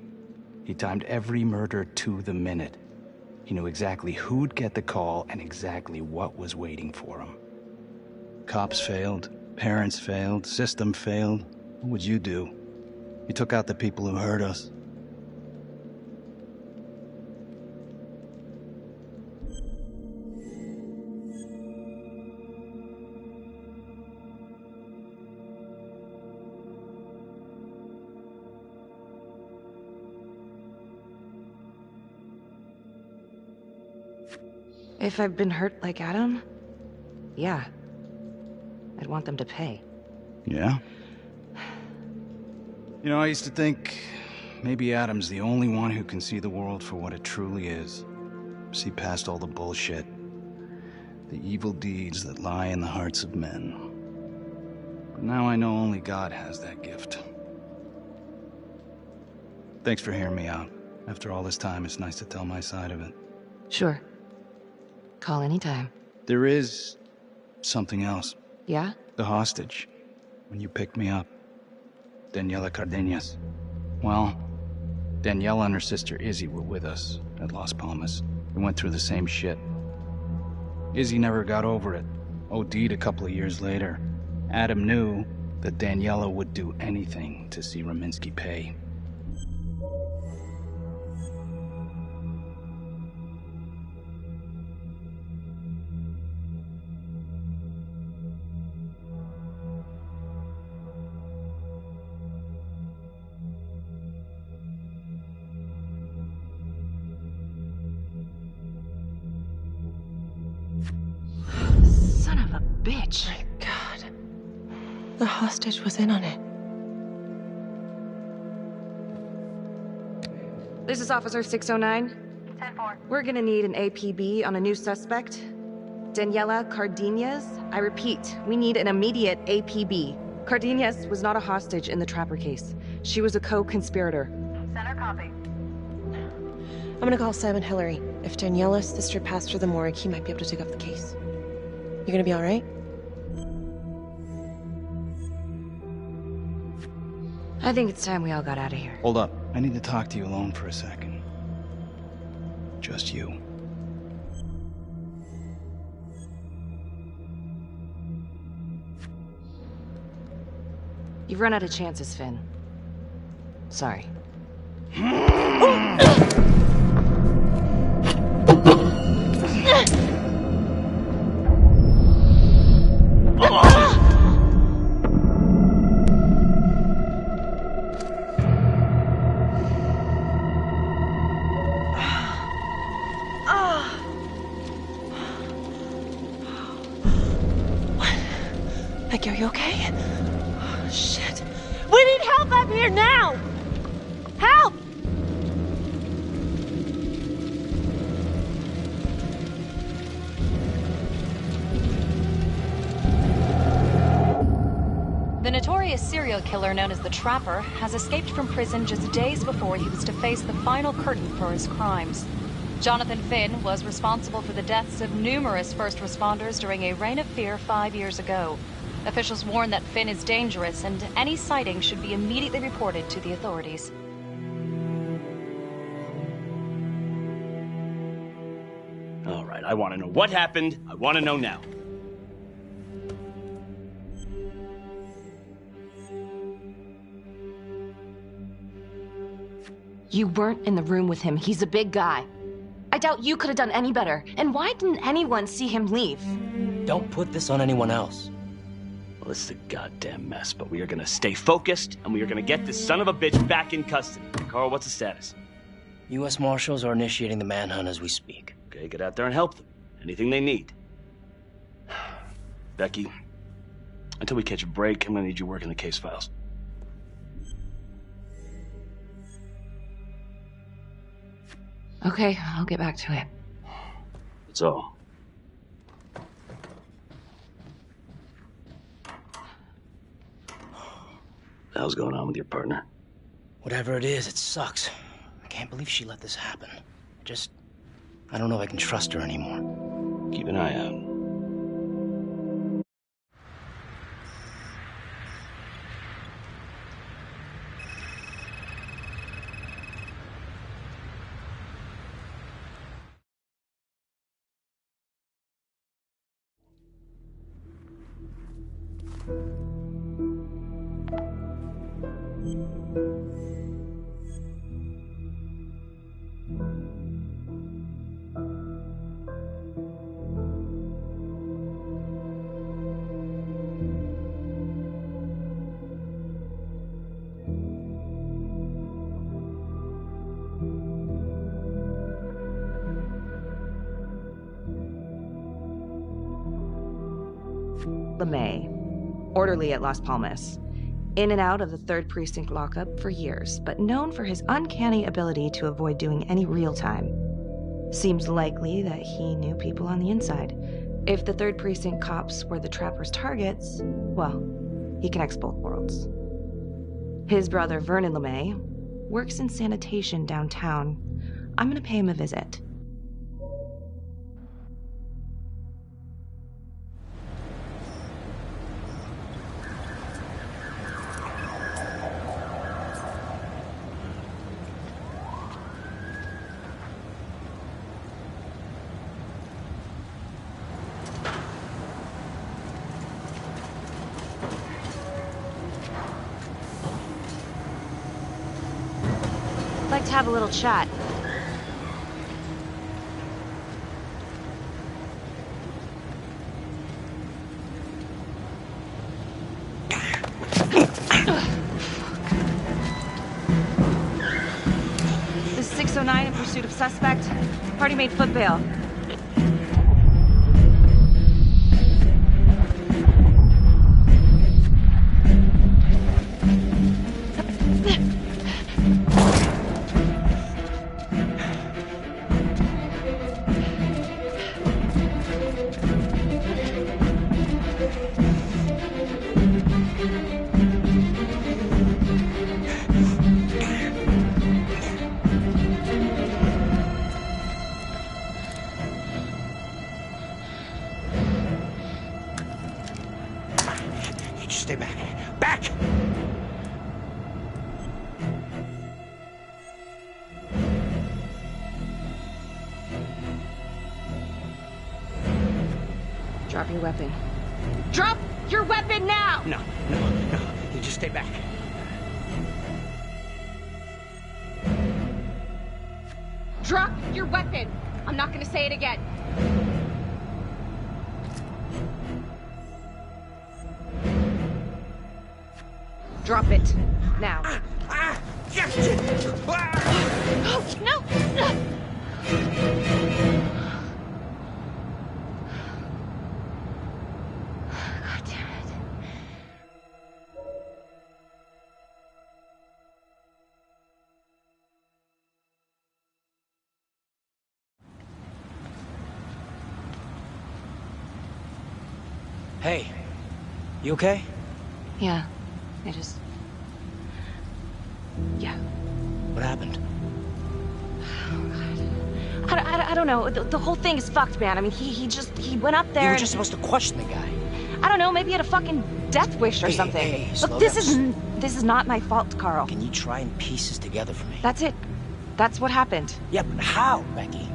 He timed every murder to the minute. He knew exactly who'd get the call and exactly what was waiting for him. Cops failed, parents failed, system failed. What would you do? You took out the people who hurt us. If I've been hurt like Adam, yeah. I'd want them to pay. Yeah? You know, I used to think maybe Adam's the only one who can see the world for what it truly is. See past all the bullshit. The evil deeds that lie in the hearts of men. But now I know only God has that gift. Thanks for hearing me out. After all this time, it's nice to tell my side of it. Sure. Call anytime. There is something else. Yeah? The hostage. When you picked me up. Daniela Cardenas. Well, Daniela and her sister Izzy were with us at Las Palmas. We went through the same shit. Izzy never got over it. OD'd a couple of years later. Adam knew that Daniela would do anything to see Rominsky pay. Bitch. My God. The hostage was in on it. This is Officer 609. 10-4. We're gonna need an APB on a new suspect. Daniela Cardenas. I repeat, we need an immediate APB. Cardenas was not a hostage in the Trapper case. She was a co-conspirator. Center copy. I'm gonna call Simon Hillary. If Daniela's sister passed through the morgue, he might be able to take up the case. You gonna be all right? I think it's time we all got out of here. Hold up. I need to talk to you alone for a second. Just you. You've run out of chances, Finn. Sorry. Becky, are you okay? Oh, shit. We need help up here now! Help! The notorious serial killer known as the Trapper has escaped from prison just days before he was to face the final curtain for his crimes. Jonathan Finn was responsible for the deaths of numerous first responders during a reign of fear 5 years ago. Officials warn that Finn is dangerous and any sighting should be immediately reported to the authorities. All right, I want to know what happened. I want to know now. You weren't in the room with him. He's a big guy. I doubt you could have done any better. And why didn't anyone see him leave? Don't put this on anyone else. Well, this is a goddamn mess, but we are gonna stay focused, and we are gonna get this son of a bitch back in custody. Carl, what's the status? U.S. Marshals are initiating the manhunt as we speak. Okay, get out there and help them. Anything they need. Becky, until we catch a break, I'm gonna need you working the case files. Okay, I'll get back to it. That's all. What the hell's going on with your partner? Whatever it is, it sucks. I can't believe she let this happen. I don't know if I can trust her anymore. Keep an eye out. LeMay, orderly at Las Palmas. In and out of the 3rd Precinct lockup for years, but known for his uncanny ability to avoid doing any real time. Seems likely that he knew people on the inside. If the 3rd Precinct cops were the Trapper's targets, well, he connects both worlds. His brother, Vernon LeMay, works in sanitation downtown. I'm gonna pay him a visit. Like to have a little chat. This is 609 in pursuit of suspect. Party made foot bail. Stay back. Back! Drop your weapon. Drop your weapon now! No. You just stay back. Drop your weapon! I'm not gonna say it again. Drop it. Now. Oh, no! God damn it. Hey, you okay? Yeah. I just... Yeah. What happened? Oh, God. I don't know. The whole thing is fucked, man. I mean, he went up there. You were just supposed to question the guy. I don't know. Maybe he had a fucking death wish or something. Hey, Look, this is not my fault, Carl. Can you try and piece this together for me? That's it. That's what happened. Yeah, but how, Becky?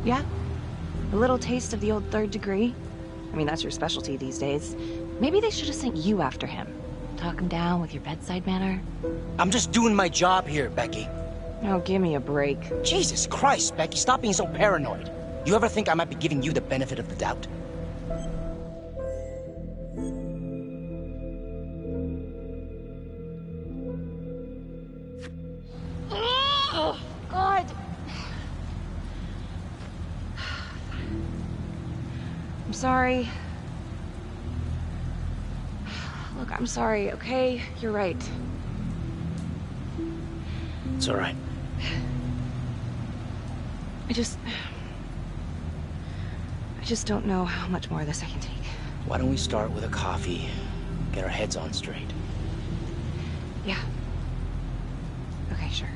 Yeah? A little taste of the old third degree? I mean, that's your specialty these days. Maybe they should have sent you after him. Talk him down with your bedside manner. I'm just doing my job here, Becky. Oh, give me a break. Jesus Christ, Becky, stop being so paranoid. You ever think I might be giving you the benefit of the doubt? Oh, God. I'm sorry. Look, I'm sorry, okay? You're right. It's all right. I just don't know how much more of this I can take. Why don't we start with a coffee, get our heads on straight? Yeah. Okay, sure.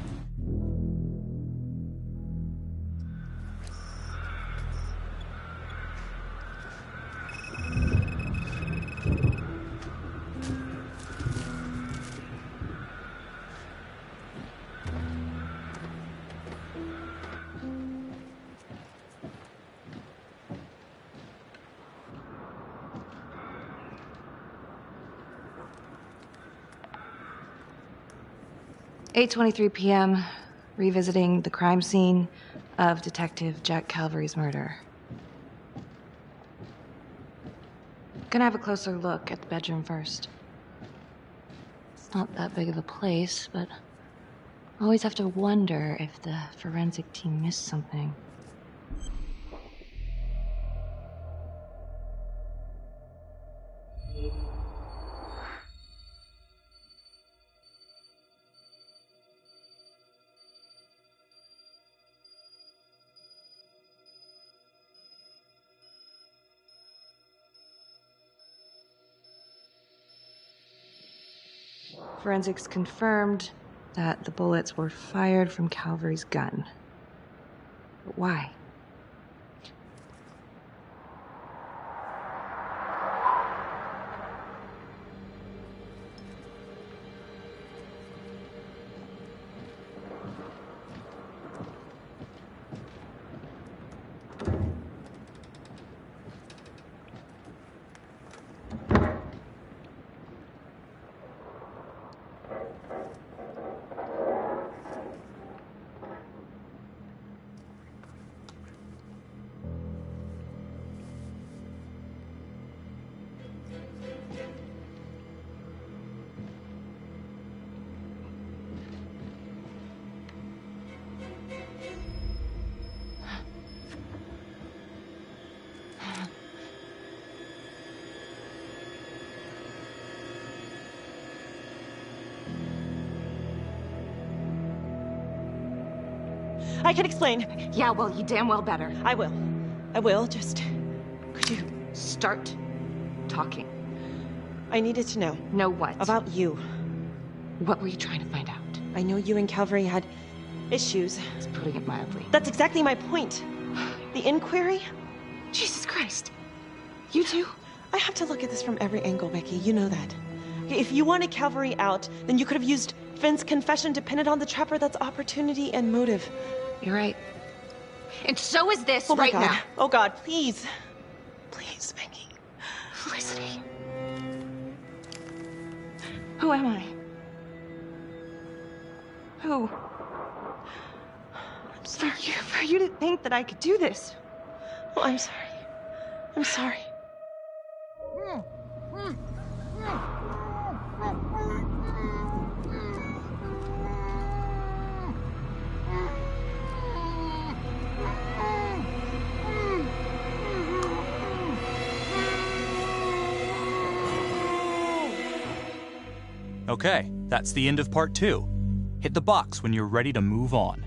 "8:23 p.m., revisiting the crime scene of Detective Jack Calvary's murder. Gonna have a closer look at the bedroom first. It's not that big of a place, but always have to wonder if the forensic team missed something. Forensics confirmed that the bullets were fired from Calvary's gun. But why? I can explain. Yeah, well, you damn well better. I will. I will, just... Could you start talking? I needed to know. Know what? About you. What were you trying to find out? I know you and Calvary had issues. It's putting it mildly. That's exactly my point. The inquiry? Jesus Christ. You too? I have to look at this from every angle, Becky. You know that. If you wanted Calvary out, then you could have used Finn's confession to pin it on the Trapper. That's opportunity and motive. You're right. And so is this Oh my right God. now. Oh God, please. Please, Becky. Felicity. Who am I? Who? I'm sorry. For you to think that I could do this. Oh, I'm sorry. I'm sorry. Okay, that's the end of part 2. Hit the box when you're ready to move on.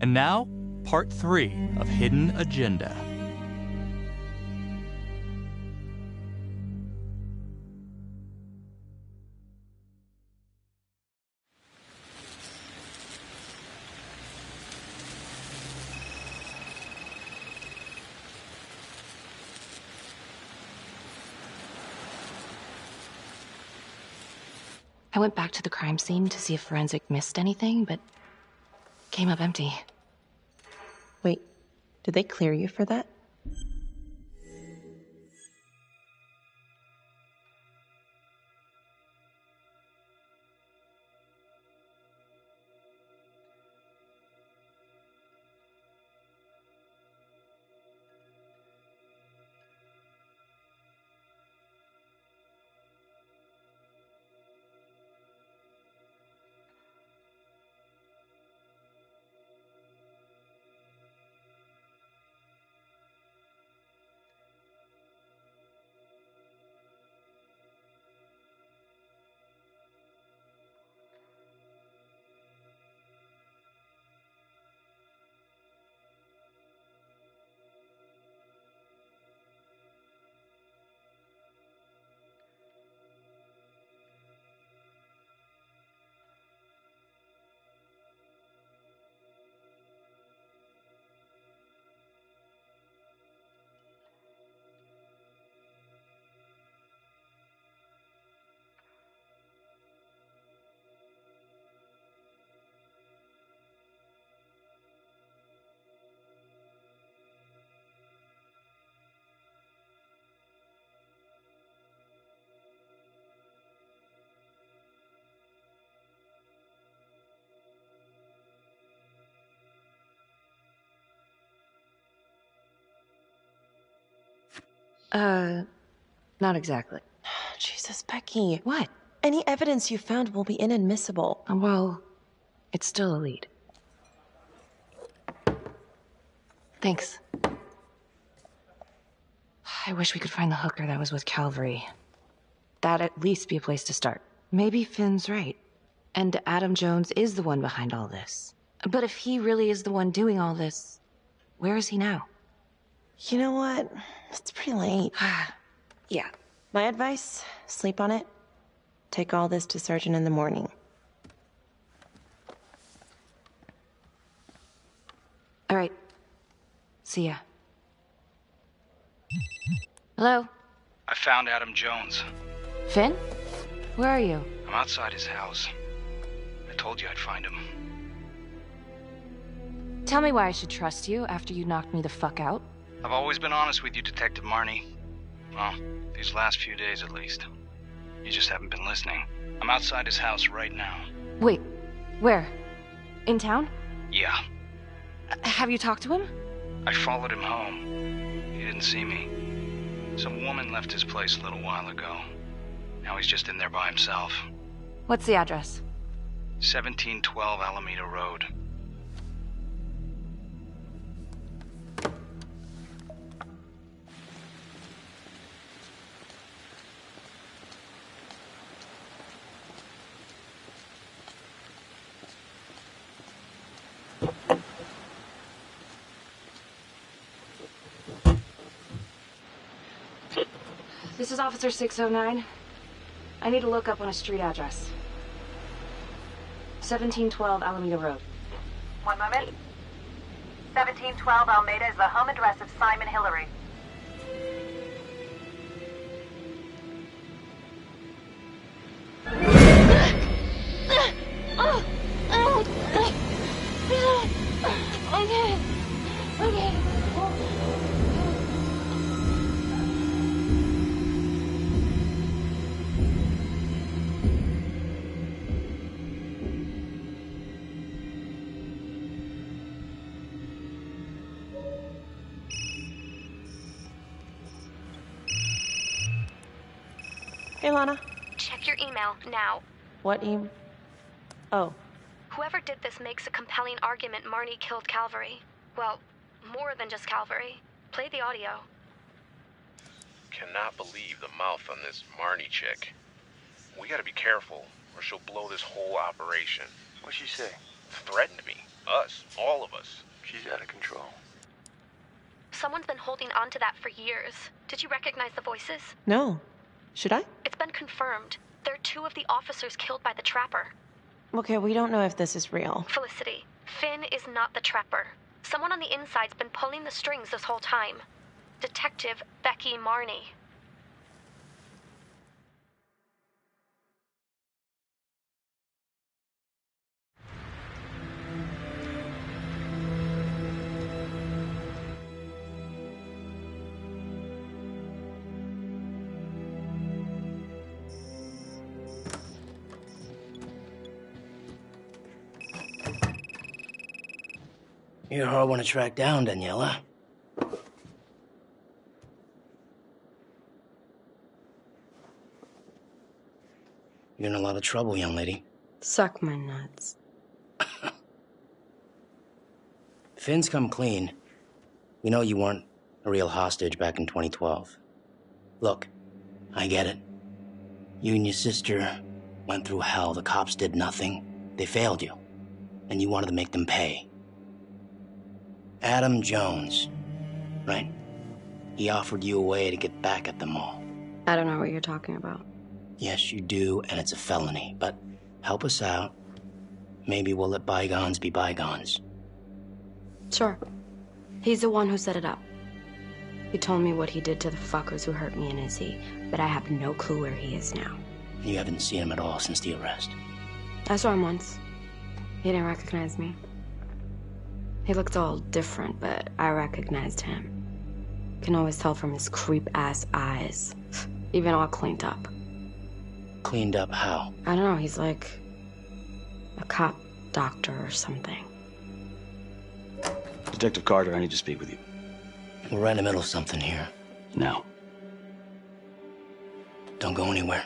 And now, part 3 of Hidden Agenda. I went back to the crime scene to see if Forensic missed anything, but came up empty. Wait, did they clear you for that? Not exactly. Jesus, Becky. What? Any evidence you found will be inadmissible. Well, it's still a lead. Thanks. I wish we could find the hooker that was with Calvary. That'd at least be a place to start. Maybe Finn's right. And Adam Jones is the one behind all this. But if he really is the one doing all this, where is he now? You know what? It's pretty late. Yeah. My advice, sleep on it. Take all this to Sergeant in the morning. All right. See ya. Hello? I found Adam Jones. Finn? Where are you? I'm outside his house. I told you I'd find him. Tell me why I should trust you after you knocked me the fuck out. I've always been honest with you, Detective Marnie. Well, these last few days at least. You just haven't been listening. I'm outside his house right now. Wait, where? In town? Yeah. Have you talked to him? I followed him home. He didn't see me. Some woman left his place a little while ago. Now he's just in there by himself. What's the address? 1712 Alameda Road. This is Officer 609. I need to look up on a street address. 1712 Alameda Road. One moment. 1712 Alameda is the home address of Simon Hillary. Okay. Hey, Lana. Check your email now. What Oh. Whoever did this makes a compelling argument Marnie killed Calvary. Well, more than just Calvary. Play the audio. Cannot believe the mouth on this Marnie chick. We gotta be careful, or she'll blow this whole operation. What'd she say? Threatened me. Us. All of us. She's out of control. Someone's been holding on to that for years. Did you recognize the voices? No. Should I? It's been confirmed. They're two of the officers killed by the Trapper. Okay, we don't know if this is real. Felicity, Finn is not the Trapper. Someone on the inside's been pulling the strings this whole time. Detective Becky Marnie. You're a hard one to track down, Daniela. You're in a lot of trouble, young lady. Suck my nuts. Finn's come clean. We know you weren't a real hostage back in 2012. Look, I get it. You and your sister went through hell. The cops did nothing. They failed you. And you wanted to make them pay. Adam Jones, right? He offered you a way to get back at them all. I don't know what you're talking about. Yes, you do, and it's a felony. But help us out. Maybe we'll let bygones be bygones. Sure. He's the one who set it up. He told me what he did to the fuckers who hurt me and Izzy, but I have no clue where he is now. You haven't seen him at all since the arrest. I saw him once. He didn't recognize me. He looked all different, but I recognized him. Can always tell from his creep-ass eyes. Even all cleaned up. Cleaned up how? I don't know, he's like a cop doctor or something. Detective Carter, I need to speak with you. We're right in the middle of something here. Now. Don't go anywhere.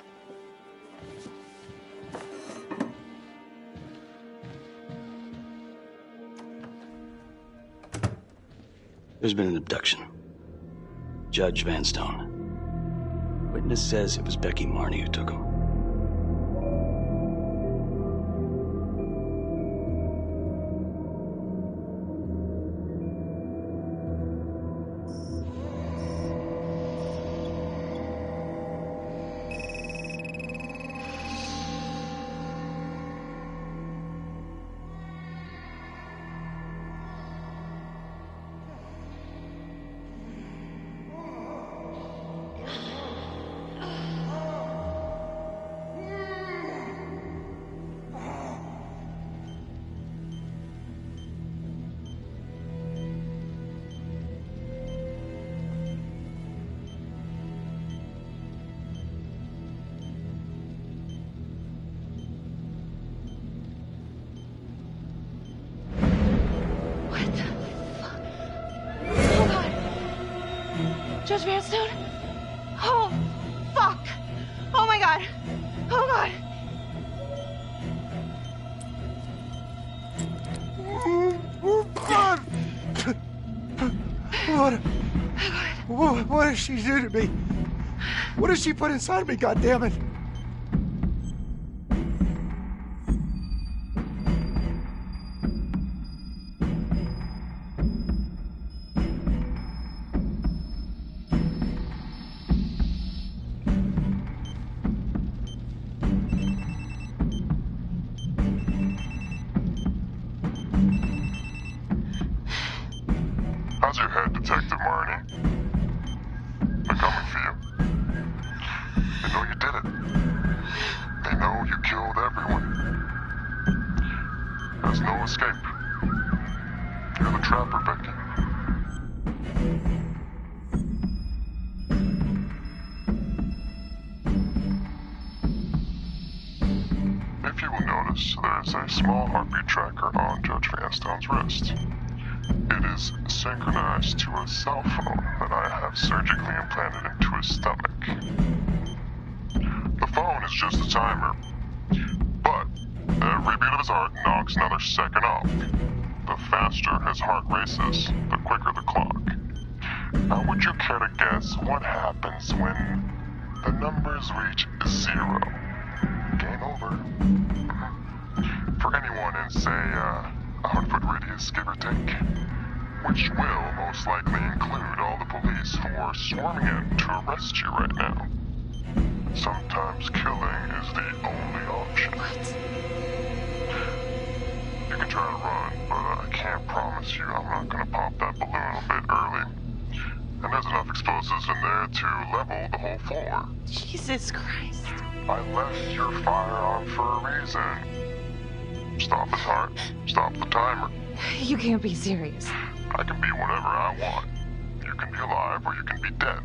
There's been an abduction. Judge Vanstone. Witness says it was Becky Marnie who took him. Judge Vanstone? Oh, fuck! Oh my god! Oh god! What did she do to me? What did she put inside me, goddammit? How's your head, Detective Marnie? They're coming for you. They know you did it. They know you killed everyone. There's no escape. You're the trapper, Becky. If you will notice, there's a small heartbeat tracker on Judge Vanstone's wrist. It is synchronized to a cell phone that I have surgically implanted into his stomach. The phone is just a timer, but every beat of his heart knocks another second off. The faster his heart races, the quicker the clock. Now, would you care to guess what happens when the numbers reach 0? Game over. For anyone in, say, a 100-foot radius, give or take, which will most likely include all the police who are swarming in to arrest you right now. Sometimes killing is the only option. You can try to run, but I can't promise you I'm not gonna pop that balloon a bit early. And there's enough explosives in there to level the whole floor. Jesus Christ. I left your firearm for a reason. Stop his heart. Stop the timer. You can't be serious. I can be whatever I want. You can be alive or you can be dead.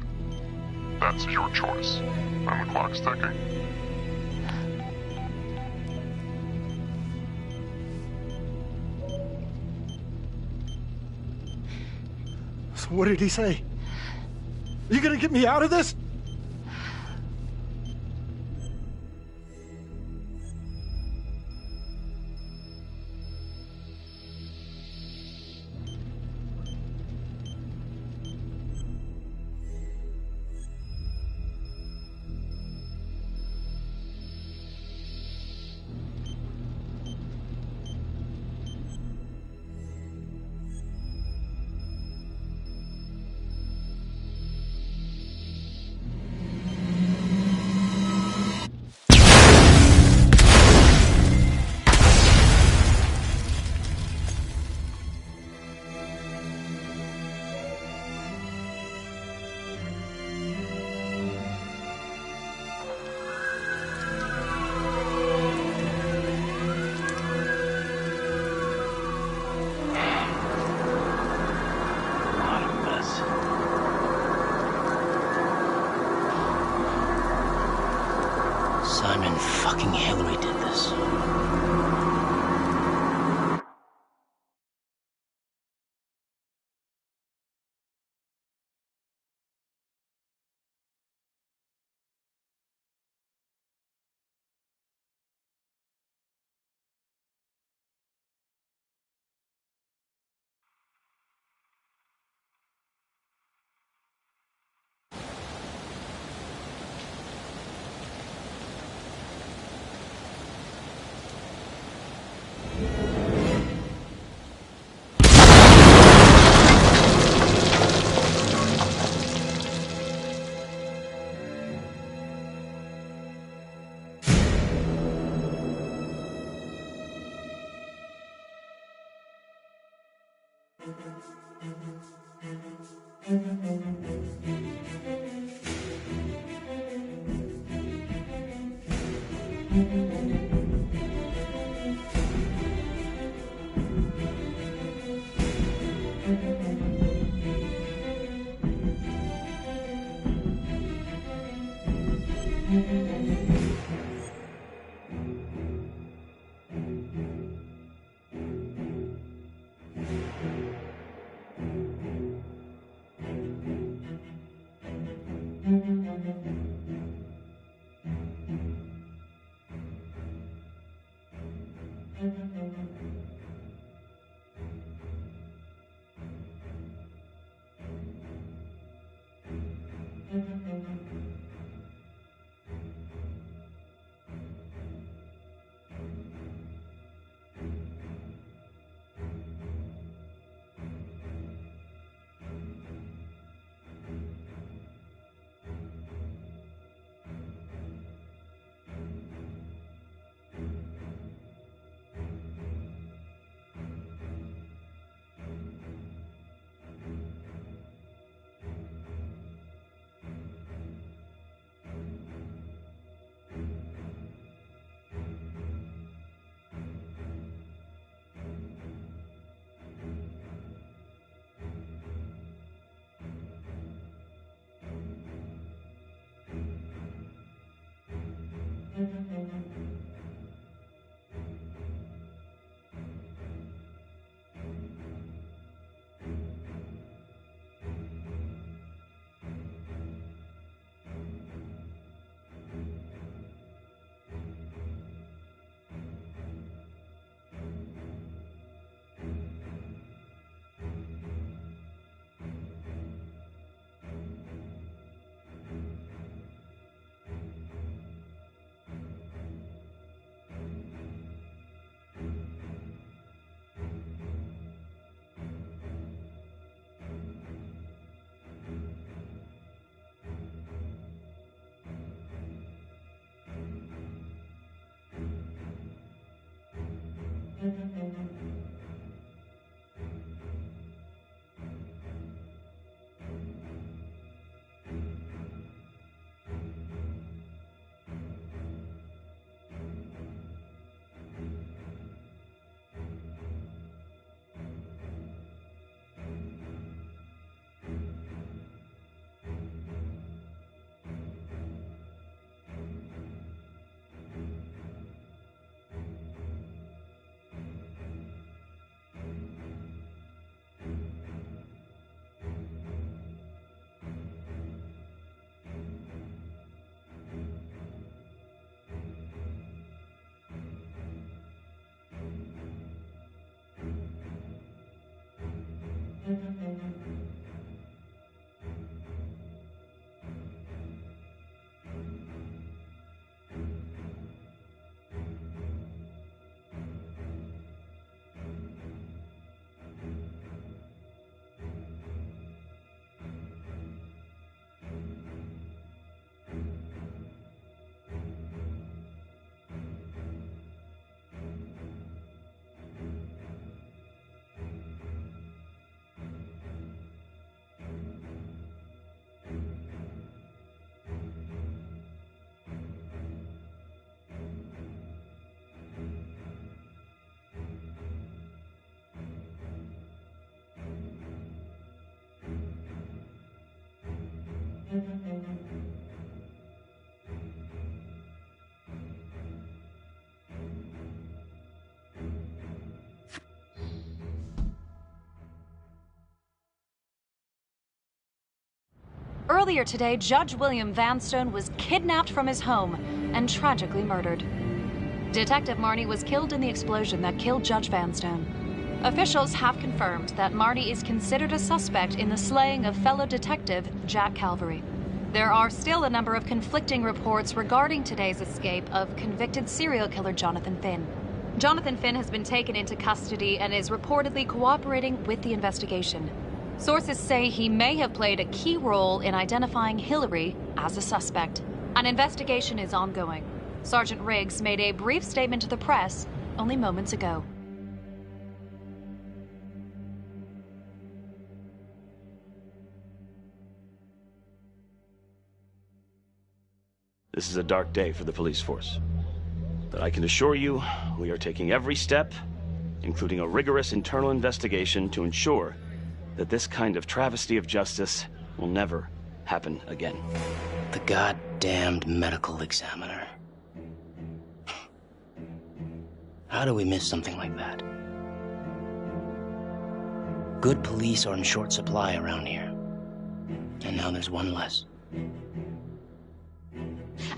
That's your choice. And the clock's ticking. So what did he say? Are you gonna get me out of this? Simon fucking Hillary did this. Earlier today, Judge William Vanstone was kidnapped from his home and tragically murdered. Detective Marnie was killed in the explosion that killed Judge Vanstone. Officials have confirmed that Marnie is considered a suspect in the slaying of fellow detective Jack Calvary. There are still a number of conflicting reports regarding today's escape of convicted serial killer Jonathan Finn. Jonathan Finn has been taken into custody and is reportedly cooperating with the investigation. Sources say he may have played a key role in identifying Hillary as a suspect. An investigation is ongoing. Sergeant Riggs made a brief statement to the press only moments ago. This is a dark day for the police force. But I can assure you, we are taking every step, including a rigorous internal investigation, to ensure that this kind of travesty of justice will never happen again. The goddamned medical examiner. How do we miss something like that? Good police are in short supply around here. And now there's one less.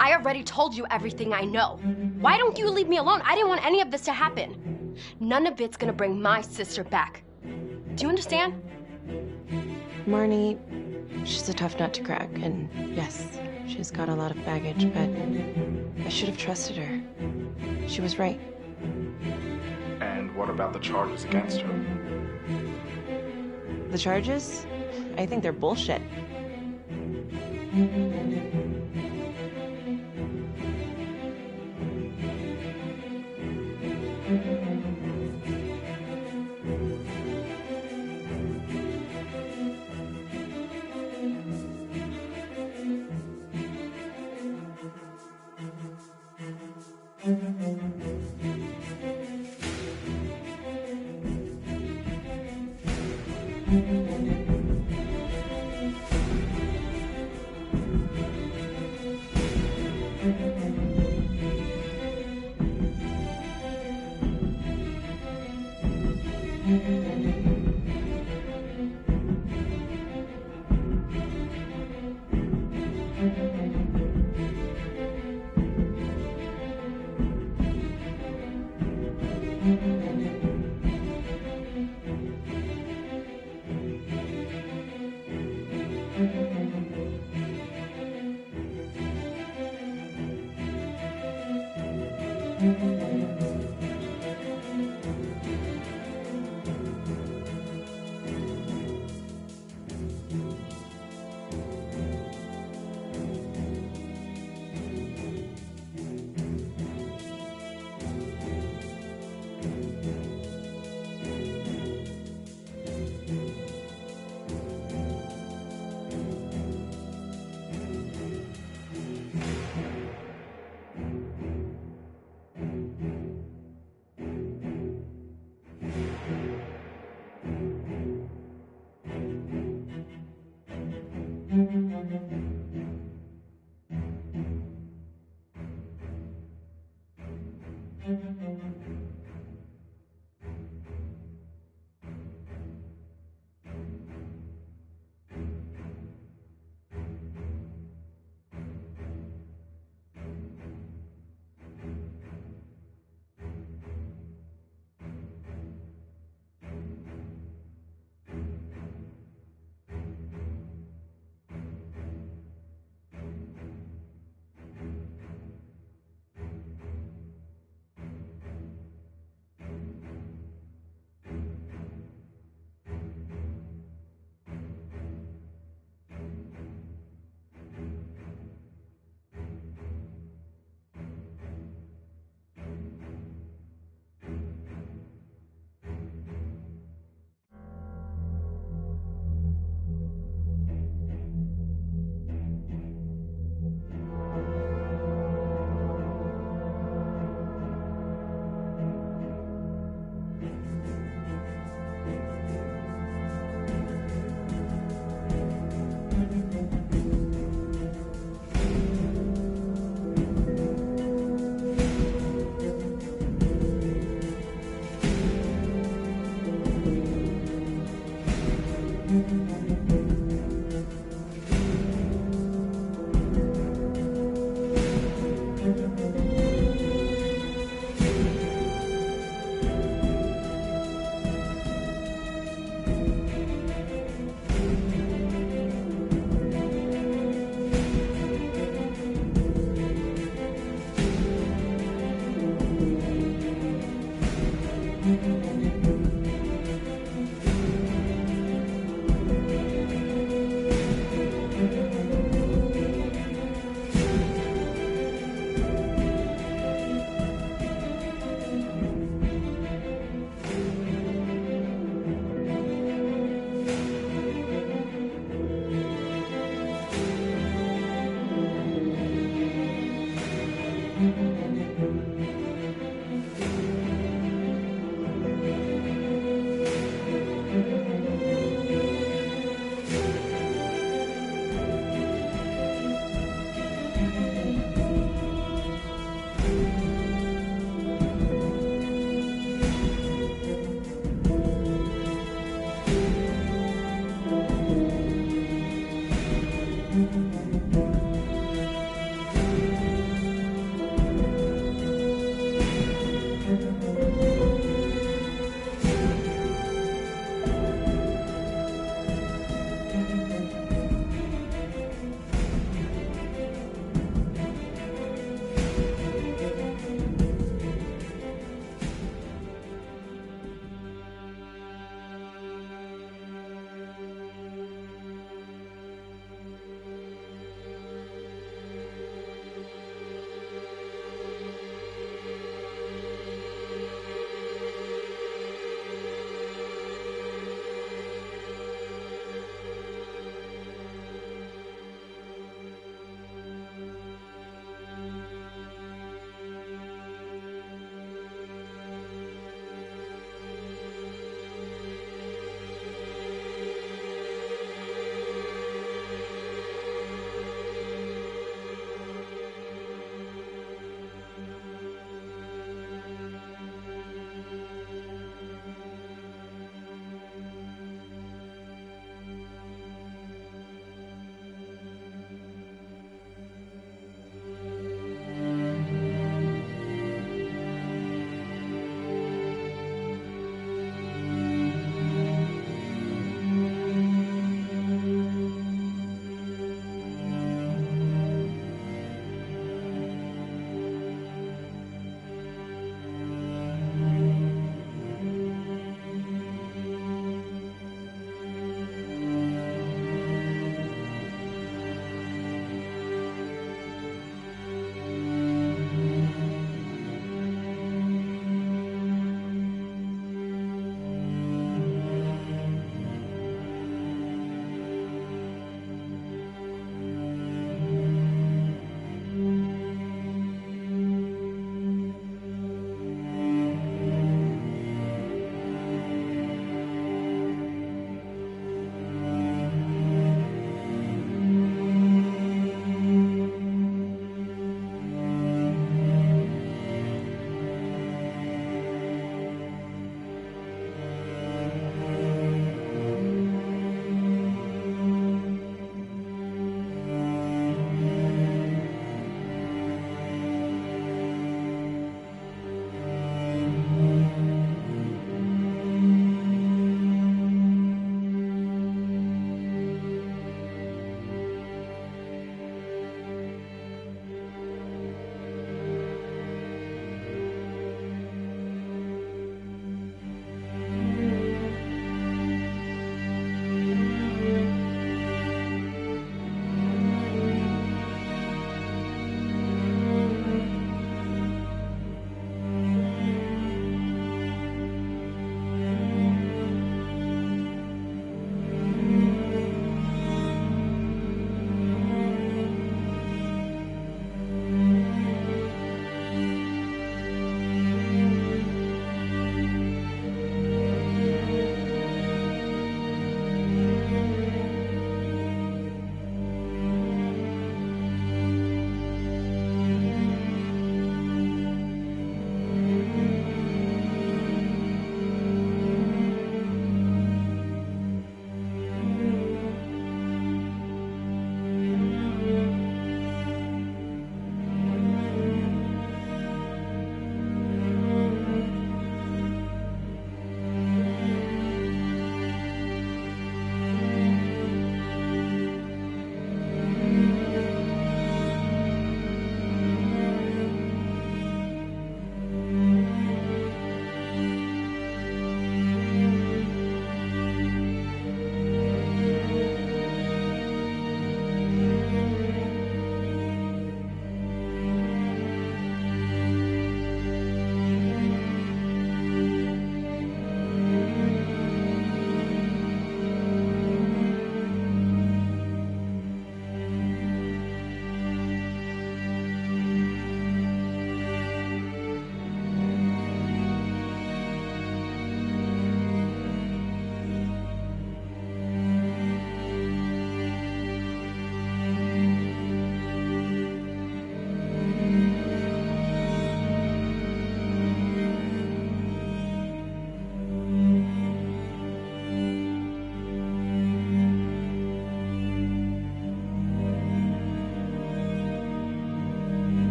I already told you everything I know. Why don't you leave me alone? I didn't want any of this to happen. None of it's gonna bring my sister back. Do you understand? Marnie, she's a tough nut to crack, and yes, she's got a lot of baggage, but I should have trusted her. She was right. And what about the charges against her? The charges? I think they're bullshit.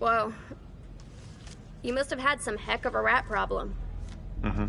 Whoa. You must have had some heck of a rat problem. Mm-hmm.